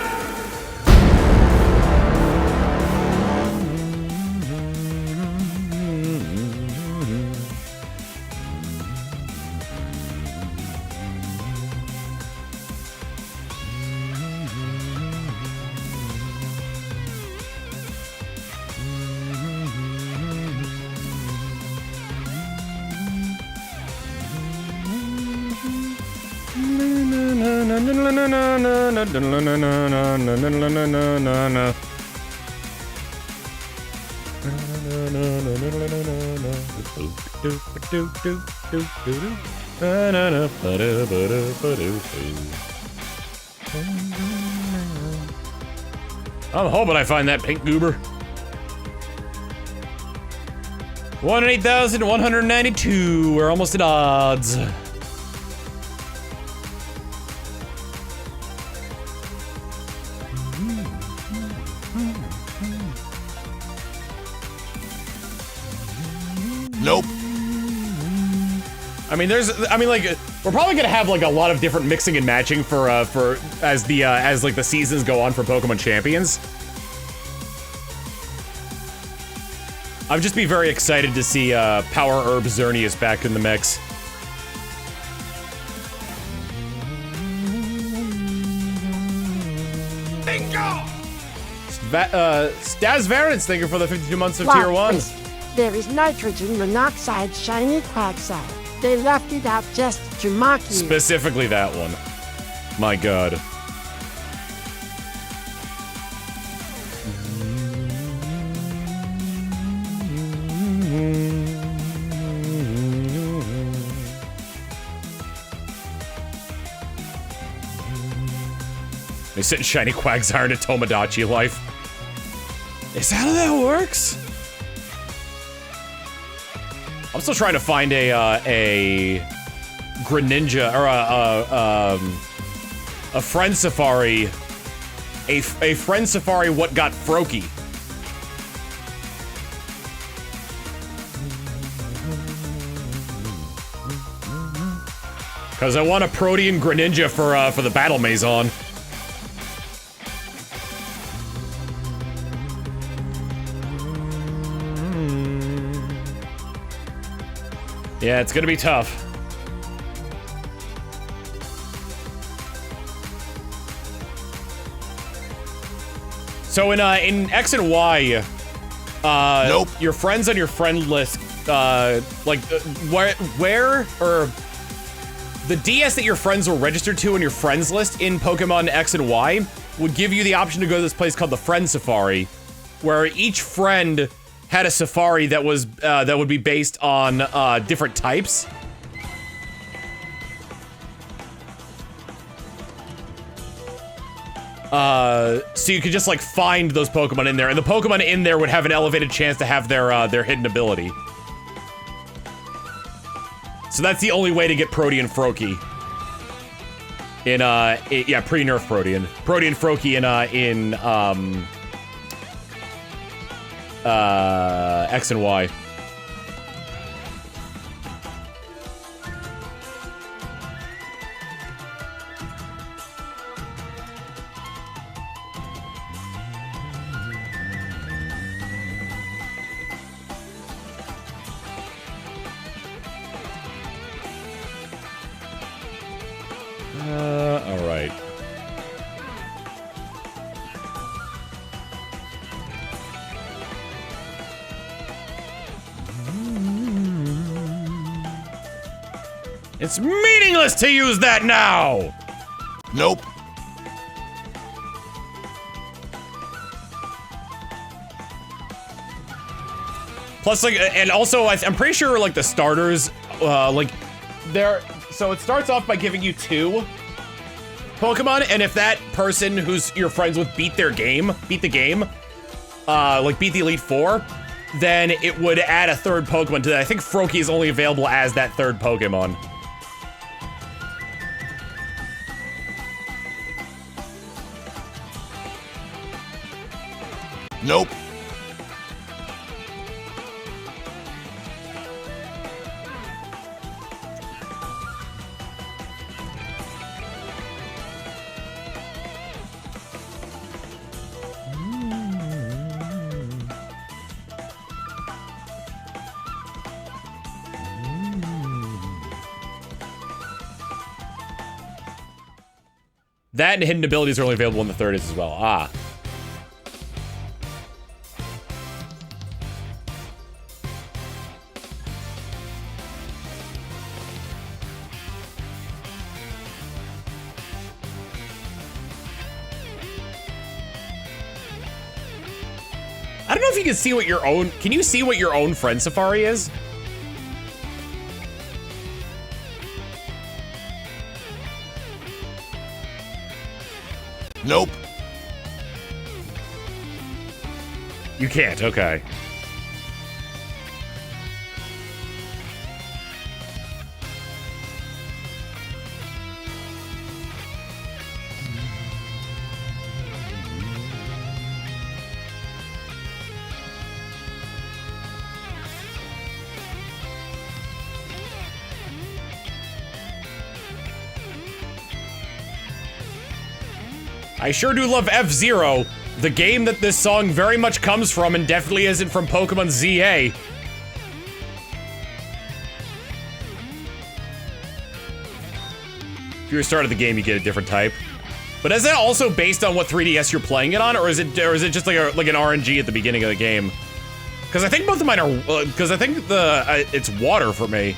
I'm hoping I find that pink goober. 108,192. We're almost at odds. Nope. I mean, like, we're probably gonna have like a lot of different mixing and matching for as like the seasons go on for Pokemon Champions. I'd just be very excited to see Power Herb Xerneas back in the mix. Bingo! Stas Varens, thank you for the 52 months of Tier 1. Please. There is nitrogen monoxide shiny Quagsire. They left it out just to mock you. Specifically that one. My god. They sent shiny Quagsire into Tomodachi life. Is that how that works? I'm still trying to find a Greninja or a friend safari, a friend safari. What got Froakie? Because I want a Protean Greninja for the Battle Maison. Yeah, it's gonna be tough. So in X and Y, Nope. your friends on your friend list, where or the DS that your friends were registered to in your friends list in Pokemon X and Y would give you the option to go to this place called the Friend Safari, where each friend had a safari that was that would be based on different types. So you could just like find those Pokemon in there, and the Pokemon in there would have an elevated chance to have their hidden ability. So that's the only way to get Protean Froakie. Yeah, pre-nerf Protean Froakie in X and Y. All right. It's meaningless to use that now! Nope. Plus, like, and also, I'm pretty sure, like, the starters, like, so it starts off by giving you 2 Pokemon, and if that person who's you're friends with beat the game, like, beat the Elite Four, then it would add a 3rd Pokemon to that. I think Froakie is only available as that 3rd Pokemon. Nope. That and hidden abilities are only available in the 30s as well. Ah. I don't know if you can see what your own, can you see what your own friend Safari is? Nope. You can't, okay. I sure do love F-Zero, the game that this song very much comes from and definitely isn't from Pokemon ZA. If you restarted the game, you get a different type. But is that also based on what 3DS you're playing it on, or is it just like an RNG at the beginning of the game? Because I think both of mine are, because I think it's water for me.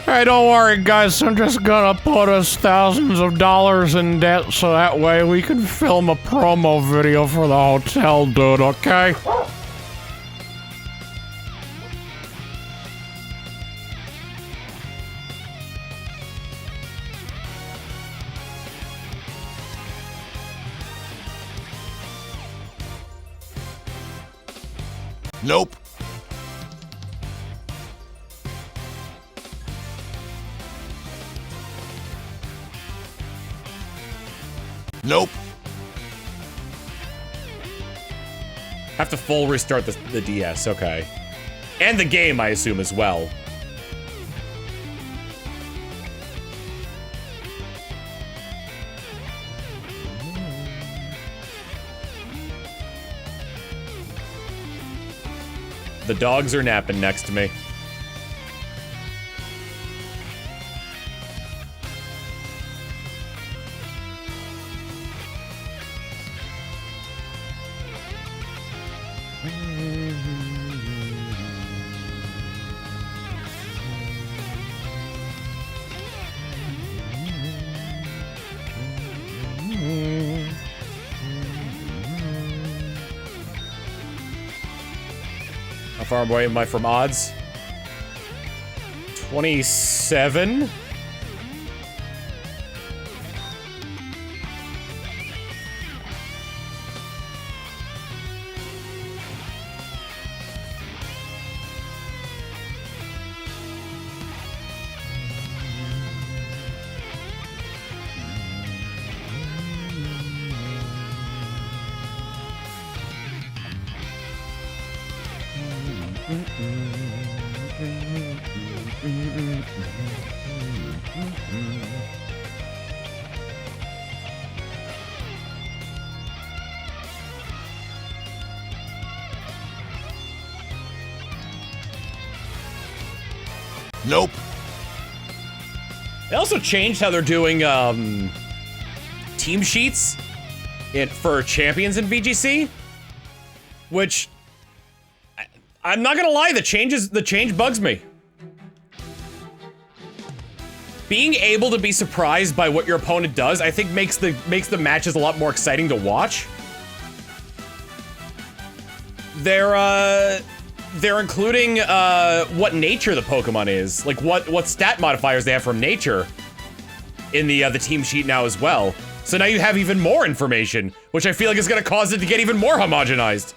Hey, don't worry, guys. I'm just gonna put us thousands of dollars in debt so that way we can film a promo video for the hotel, dude, okay? Nope. Nope. Have to full restart the DS, okay. And the game, I assume, as well. The dogs are napping next to me. How far away am I from odds? 27? Nope. They also changed how they're doing team sheets for champions in VGC, which I'm not gonna lie, the change bugs me. Being able to be surprised by what your opponent does, I think makes the matches a lot more exciting to watch. They're including what nature the Pokemon is, like what stat modifiers they have from nature in the team sheet now as well. So now you have even more information, which I feel like is gonna cause it to get even more homogenized.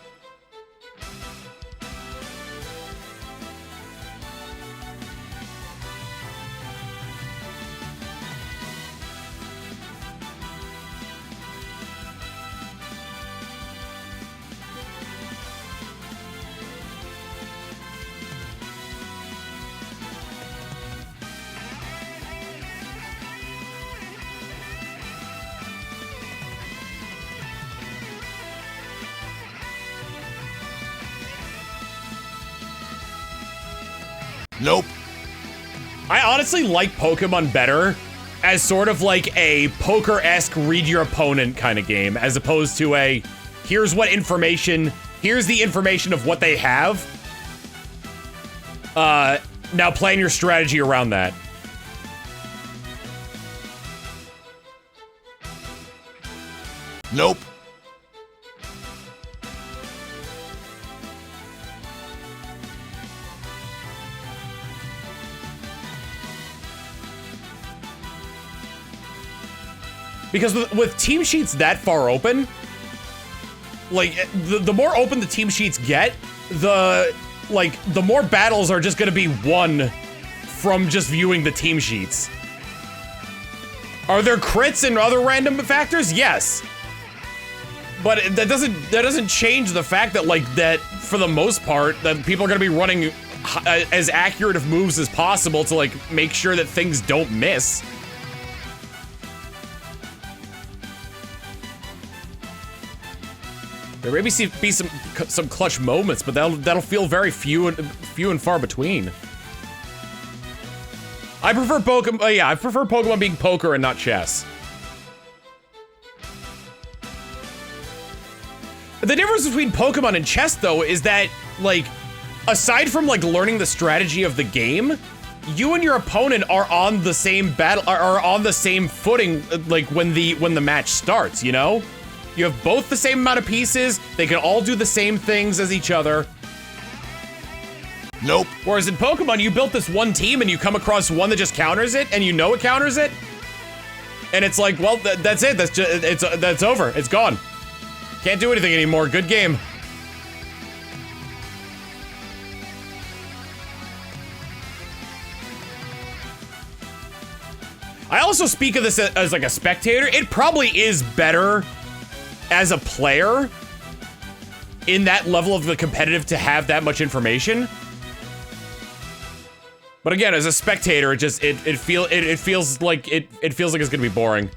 Nope. I honestly like Pokemon better as sort of like a poker-esque read your opponent kind of game, as opposed to a here's the information of what they have. Now plan your strategy around that. Nope. Because with team sheets that far open, like, the more open the team sheets get, the more battles are just gonna be won from just viewing the team sheets. Are there crits and other random factors? Yes. But that doesn't change the fact that, like, that for the most part, that people are gonna be running as accurate of moves as possible to, like, make sure that things don't miss. There may be some clutch moments, but that'll feel very few and far between. I prefer Pokemon. Yeah, I prefer Pokemon being poker and not chess. The difference between Pokemon and chess, though, is that, like, aside from, like, learning the strategy of the game, you and your opponent are on the same are on the same footing, like, when the match starts, you know? You have both the same amount of pieces, they can all do the same things as each other. Nope. Whereas in Pokemon, you built this one team and you come across one that just counters it, and you know it counters it. And it's like, well, that's it, that's over, it's gone. Can't do anything anymore, good game. I also speak of this as like a spectator. It probably is better as a player in that level of the competitive to have that much information. But again, as a spectator, it feels like it's gonna be boring.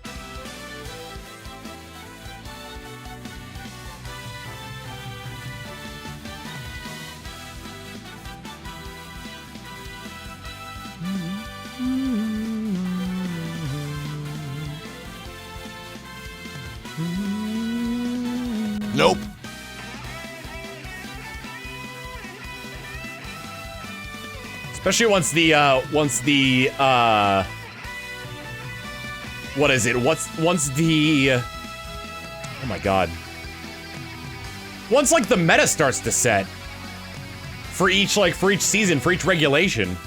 Nope. Especially once the what is it? Once the oh my god. Once like the meta starts to set for each season, for each regulation.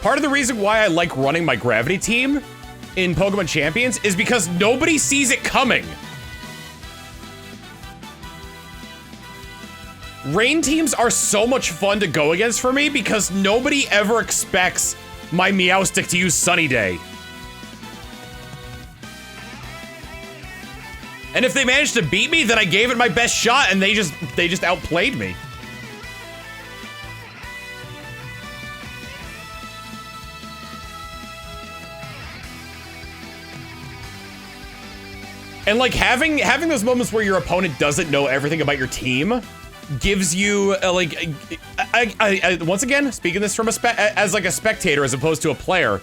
Part of the reason why I like running my gravity team in Pokemon Champions is because nobody sees it coming. Rain teams are so much fun to go against for me because nobody ever expects my Meowstic to use Sunny Day. And if they managed to beat me, then I gave it my best shot and they just outplayed me. And like having those moments where your opponent doesn't know everything about your team gives you I once again speaking this from as like a spectator as opposed to a player.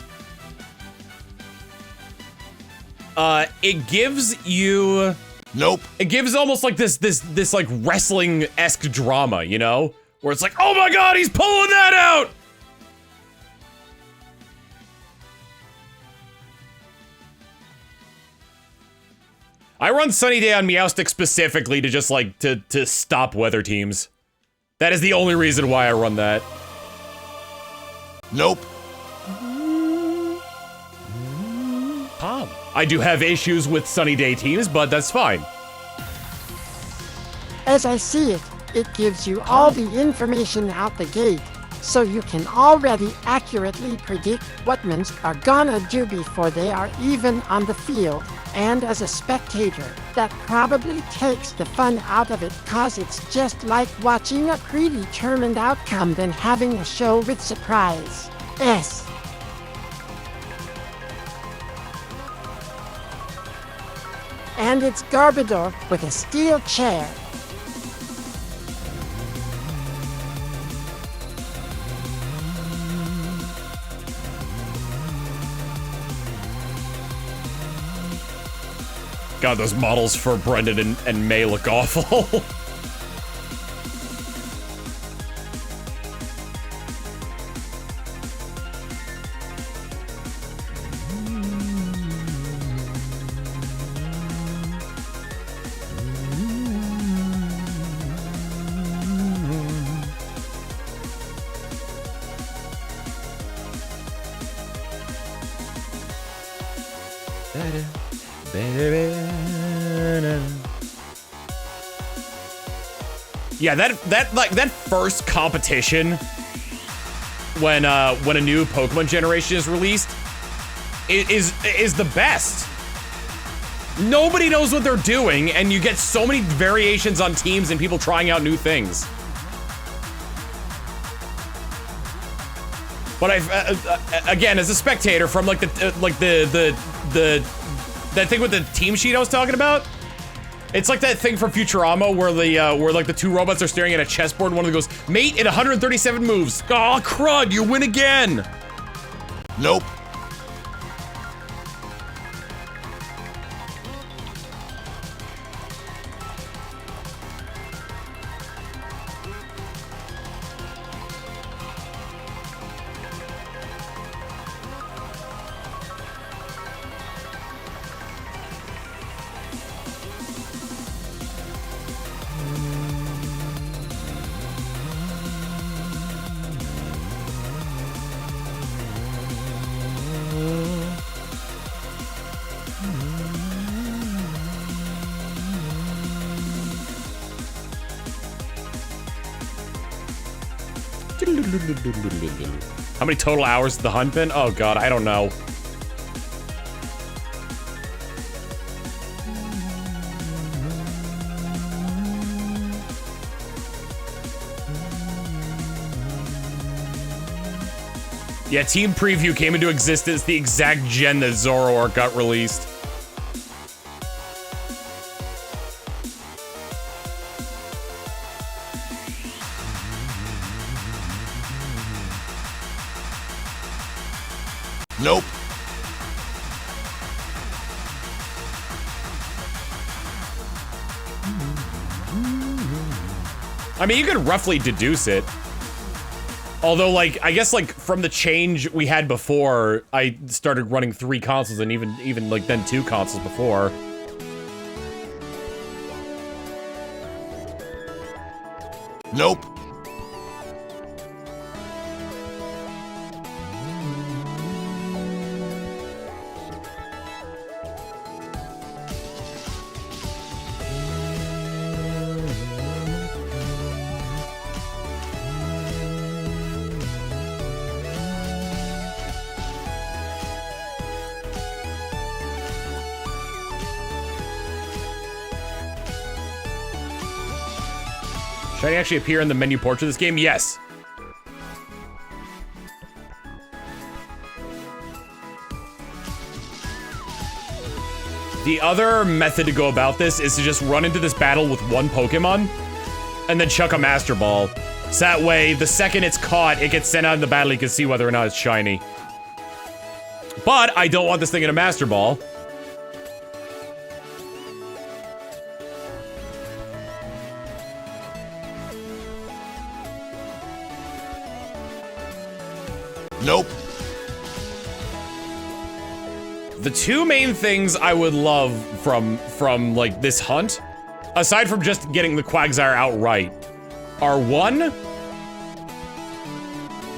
It gives you Nope. It gives almost like this like wrestling-esque drama, you know, where it's like, oh my god, he's pulling that out. I run Sunny Day on Meowstic specifically to just like to stop weather teams. That is the only reason why I run that. Nope. Tom. I do have issues with Sunny Day teams, but that's fine. As I see it, it gives you all the information out the gate, so you can already accurately predict what mons are gonna do before they are even on the field. And as a spectator, that probably takes the fun out of it, cause it's just like watching a predetermined outcome than having a show with surprise. Yes. And it's Garbodor with a steel chair. God, those models for Brendan and May look awful. Yeah, that first competition when a new Pokemon generation is released is the best. Nobody knows what they're doing, and you get so many variations on teams and people trying out new things. But again, as a spectator from like that thing with the team sheet I was talking about. It's like that thing from Futurama where like the two robots are staring at a chessboard and one of them goes, "Mate, in 137 moves." Oh, crud, you win again. Nope. How many total hours has the hunt been? Oh god, I don't know. Yeah, Team Preview came into existence the exact gen that Zoroark got released. Nope. I mean, you could roughly deduce it. Although, like, I guess, like, from the change we had before, I started running 3 consoles and even like, then 2 consoles before. Nope. Should I actually appear in the menu portrait of this game? Yes. The other method to go about this is to just run into this battle with 1 Pokemon and then chuck a Master Ball. So that way, the second it's caught, it gets sent out in the battle, you can see whether or not it's shiny. But I don't want this thing in a Master Ball. Nope. The 2 main things I would love from like this hunt, aside from just getting the Quagsire outright, are 1,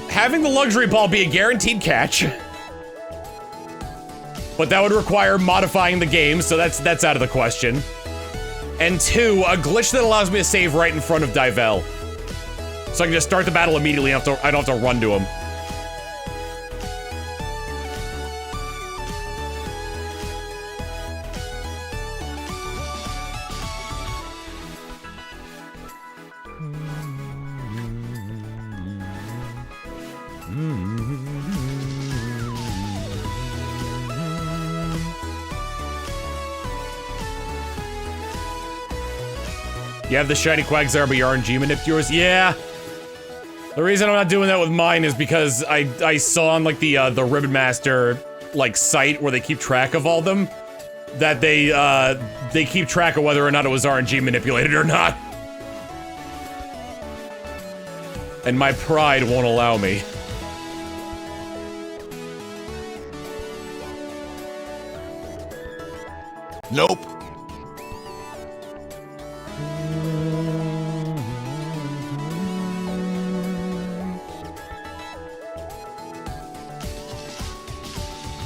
having the Luxury Ball be a guaranteed catch. But that would require modifying the game, so that's out of the question. And 2, a glitch that allows me to save right in front of Divel. So I can just start the battle immediately, I don't have to run to him. You have the shiny Quagsire, but your RNG manip yours? Yeah. The reason I'm not doing that with mine is because I saw on like the Ribbon Master like site where they keep track of all them that they keep track of whether or not it was RNG manipulated or not. And my pride won't allow me. Nope.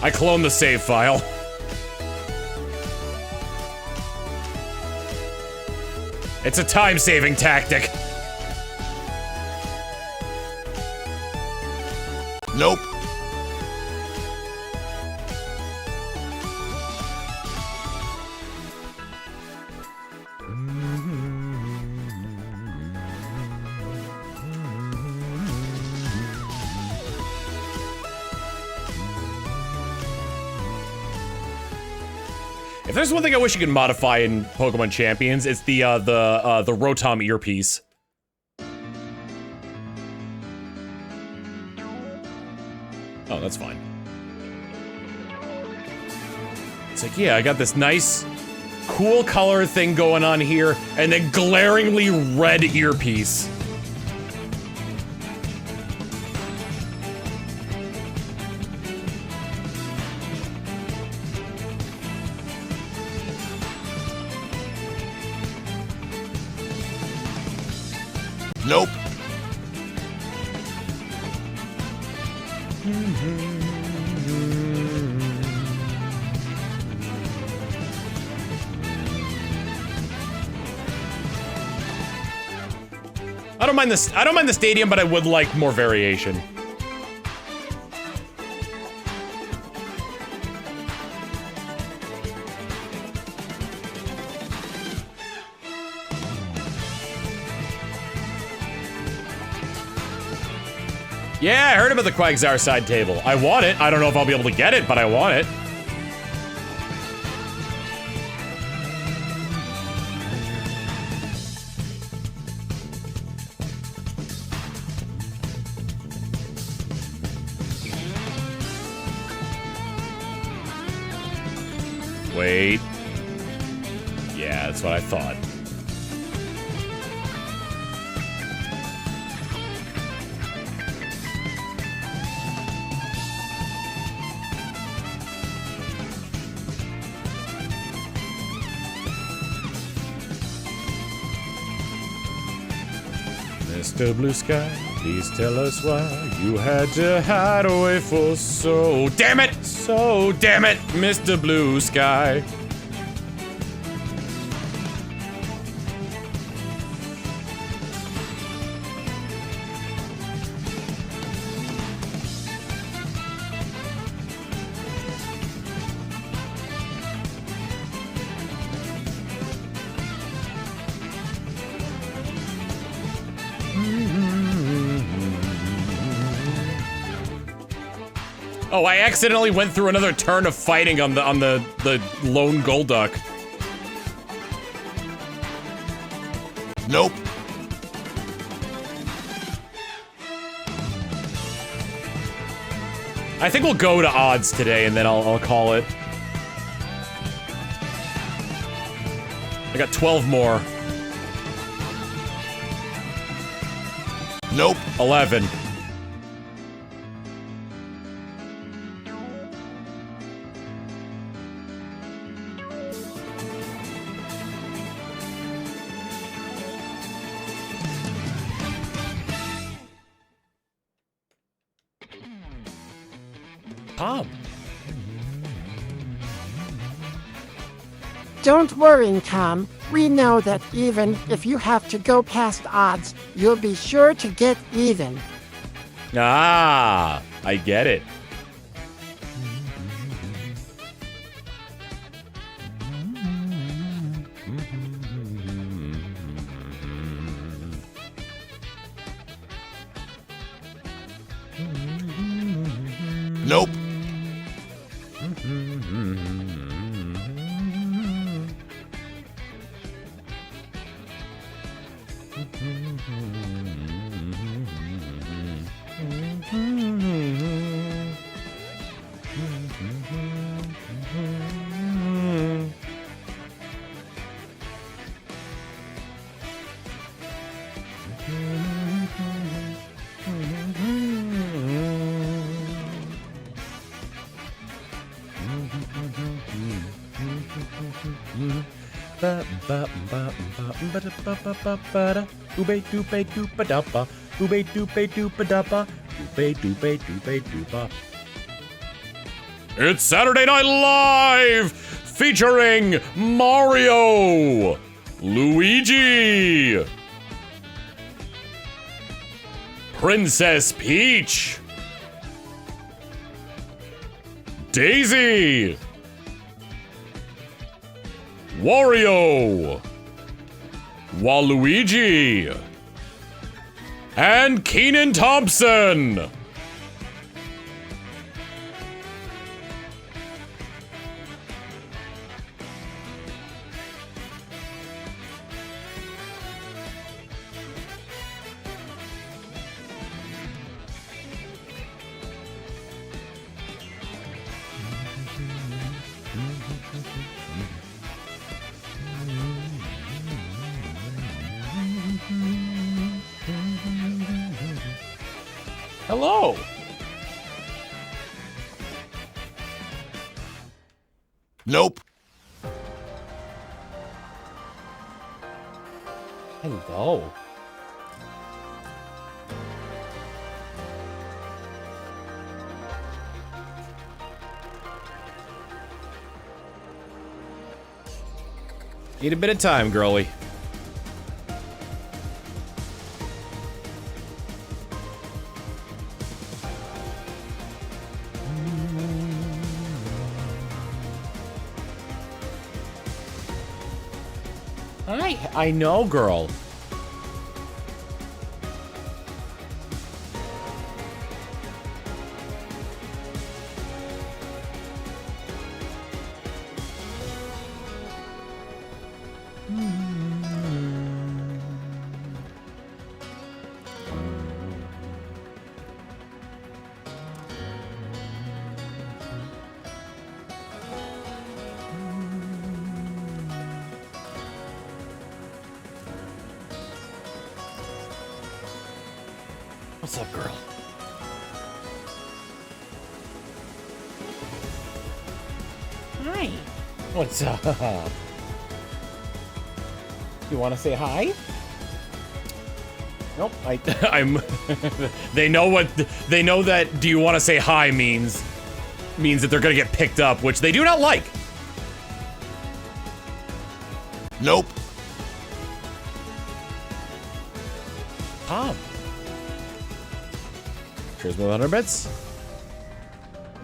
I cloned the save file. It's a time-saving tactic. Nope. If there's one thing I wish you could modify in Pokemon Champions, it's the Rotom earpiece. Oh, that's fine. It's like, yeah, I got this nice, cool color thing going on here, and then glaringly red earpiece. Nope. I don't mind this. I don't mind the stadium, but I would like more variation. Yeah, I heard about the Quagsire side table. I want it. I don't know if I'll be able to get it, but I want it. Wait. Yeah, that's what I thought. Mr. Blue Sky, please tell us why you had to hide away for so damn it, Mr. Blue Sky. Oh, I accidentally went through another turn of fighting on the lone Golduck. Nope. I think we'll go to odds today, and then I'll call it. I got 12 more. Nope. 11. Tom. Don't worry, Tom. We know that even if you have to go past odds, you'll be sure to get even. Ah, I get it. Nope. It's Saturday Night Live featuring Mario, Luigi, Princess Peach, Daisy, Wario, Waluigi, and Kenan Thompson. Hello. Nope. Hello. Need a bit of time, girlie. I know, girl. What's up, girl? Hi. What's up? You want to say hi? Nope. I'm. They know that. Do you want to say hi means that they're gonna get picked up, which they do not like. Nope. Tom. Cheers, 100 bits.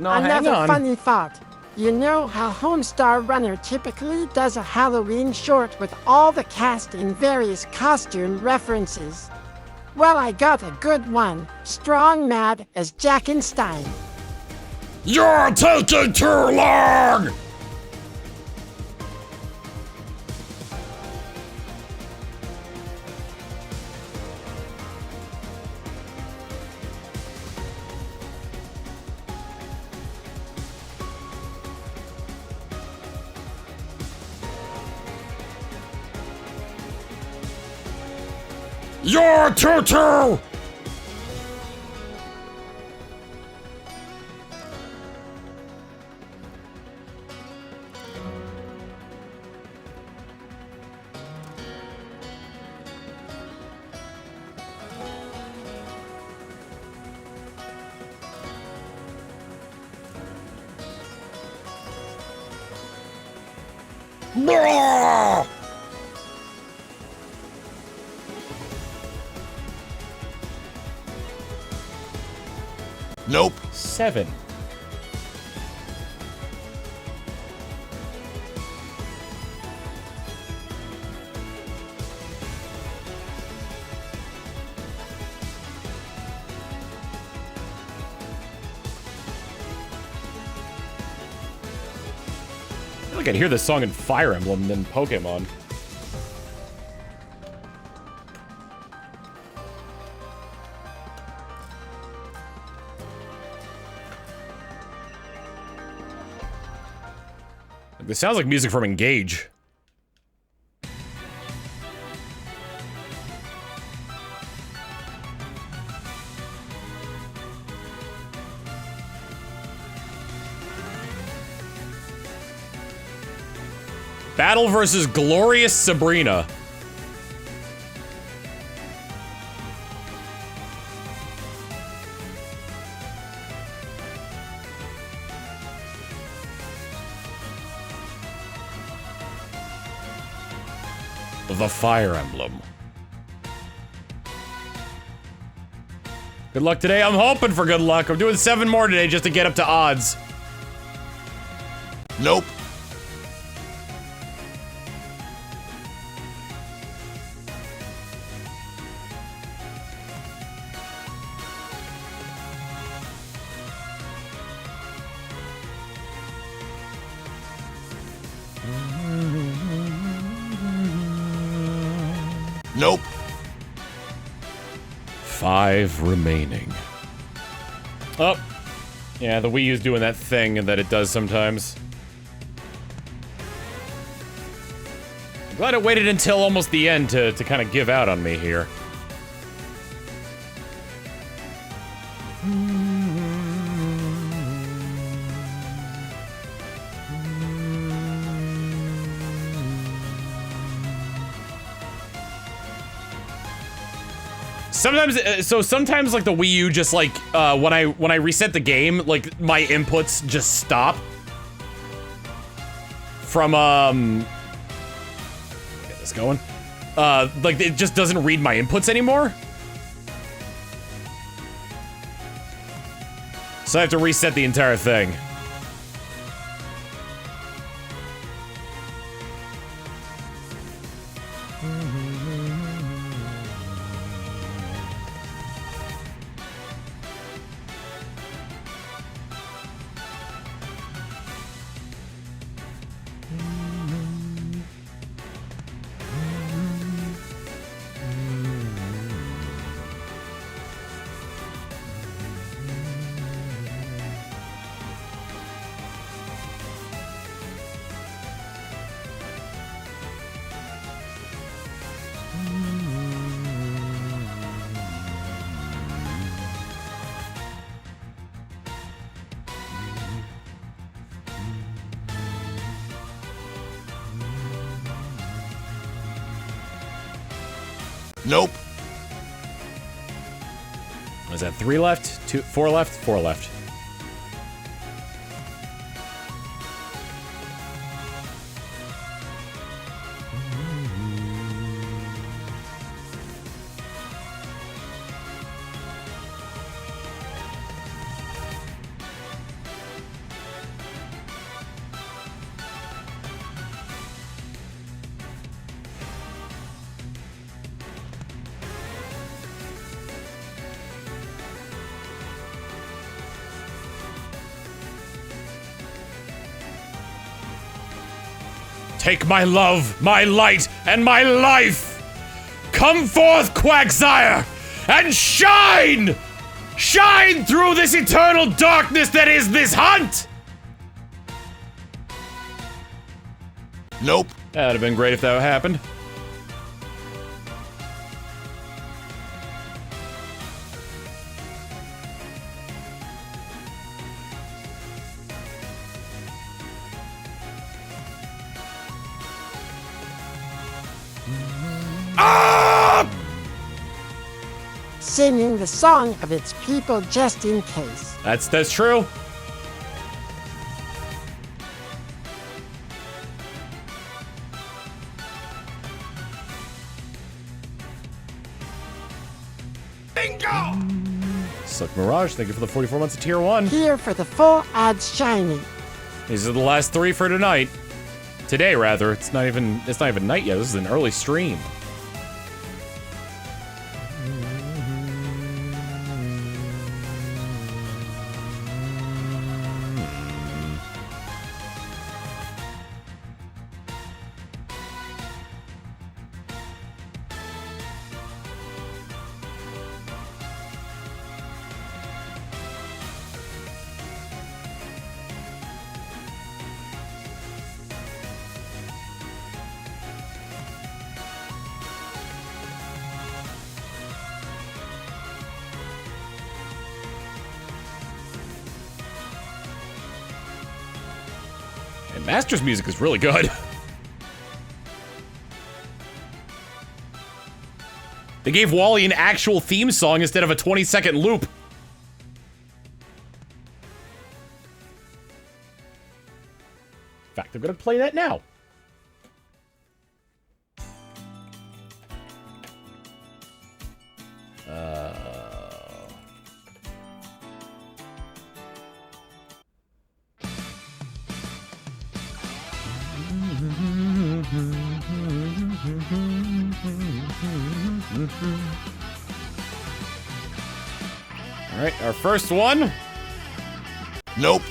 No, hang Another on. funny thought. You know how Homestar Runner typically does a Halloween short with all the cast in various costume references? Well, I got a good one. Strong Mad as Jackenstein. You're taking too long! You're Tutu! Blah! Nope. 7. I feel like I'd hear this song in Fire Emblem than Pokemon. This sounds like music from Engage. Battle versus Glorious Sabrina. The Fire Emblem. Good luck today. I'm hoping for good luck. I'm doing 7 more today just to get up to odds. Nope. Nope. 5 remaining. Oh. Yeah, the Wii U's doing that thing that it does sometimes. I'm glad it waited until almost the end to kind of give out on me here. Sometimes like the Wii U just like when I reset the game, like my inputs just stop from get this going. Like it just doesn't read my inputs anymore. So I have to reset the entire thing. Nope. Is that 3 left? 2, 4 left? 4 left. Take my love, my light, and my life! Come forth, Quagsire, and shine! Shine through this eternal darkness that is this hunt! Nope. That'd have been great if that happened. Singing the song of its people just in case. That's true. Bingo! Silk Mirage, thank you for the 44 months of Tier 1. Here for the full odds shiny. These are the last 3 for tonight. Today, rather. It's not even night yet. This is an early stream. And Master's music is really good. They gave Wall-E an actual theme song instead of a 20-second loop. In fact, I'm gonna play that now. All right, our first one. Nope.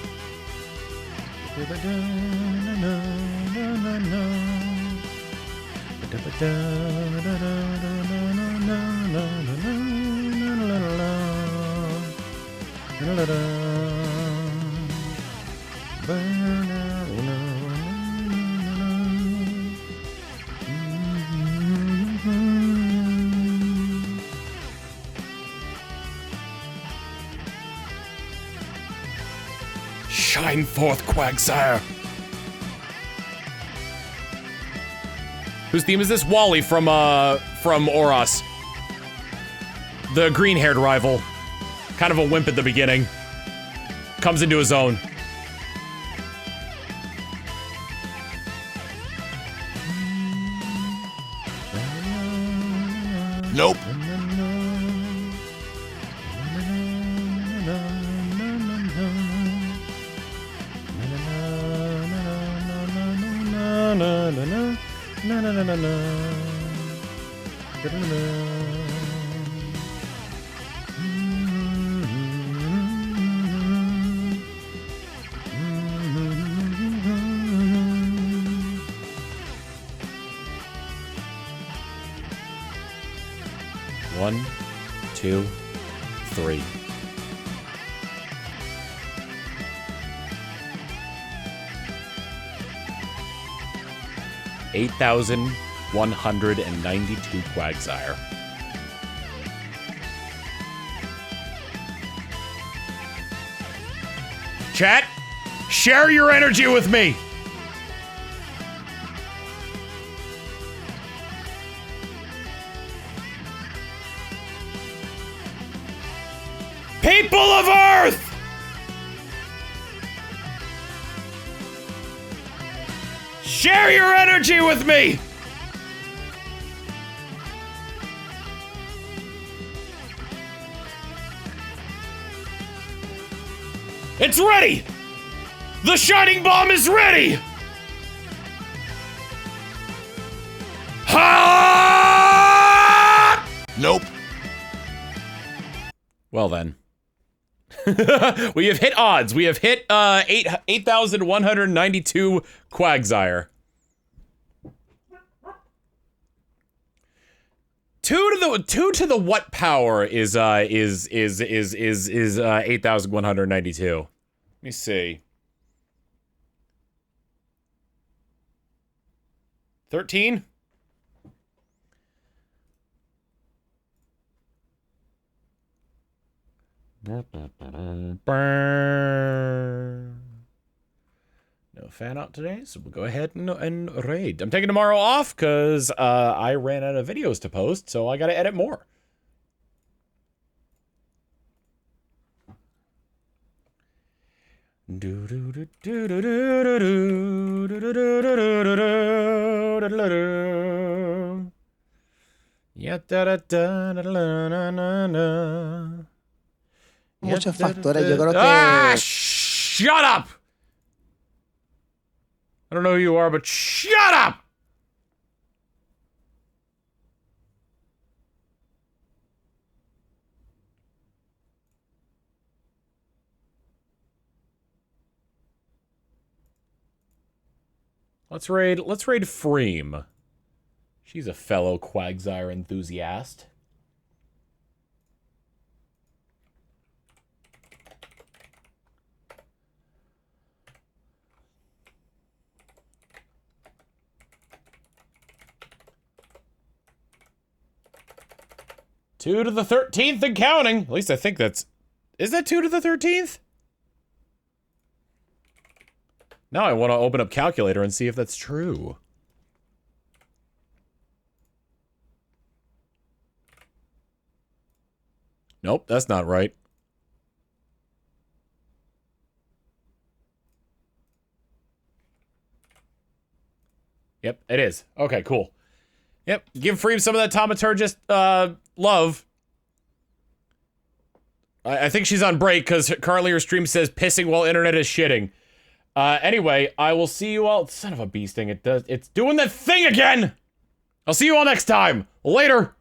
Shine forth, Quagsire. Whose theme is this? Wall-E from Oros. The green-haired rival. Kind of a wimp at the beginning. Comes into his own. Nope. One, two, three. $8,192 Quagsire. Chat, share your energy with me. People of Earth! Share your energy with me! It's ready! The shining bomb is ready! Ha! Nope. Well then. We have hit odds. We have hit 8,192 Quagsire. Two to the what power is 8,192. Let me see. 13? No fan out today, so we'll go ahead and raid. I'm taking tomorrow off because I ran out of videos to post, so I gotta edit more. Muchos factores, yo creo que... Ah, shut up! I don't know who you are, but shut up! Let's raid Freem. She's a fellow Quagsire enthusiast. Two to the 13th and counting. At least I think that's... Is that 2 to the 13th? Now I want to open up calculator and see if that's true. Nope, that's not right. Yep, it is. Okay, cool. Yep, give Freem some of that Thaumaturgist, love. I think she's on break, because currently her stream says pissing while internet is shitting. Anyway, I will see you all- Son of a bee sting, it's doing that thing again! I'll see you all next time! Later!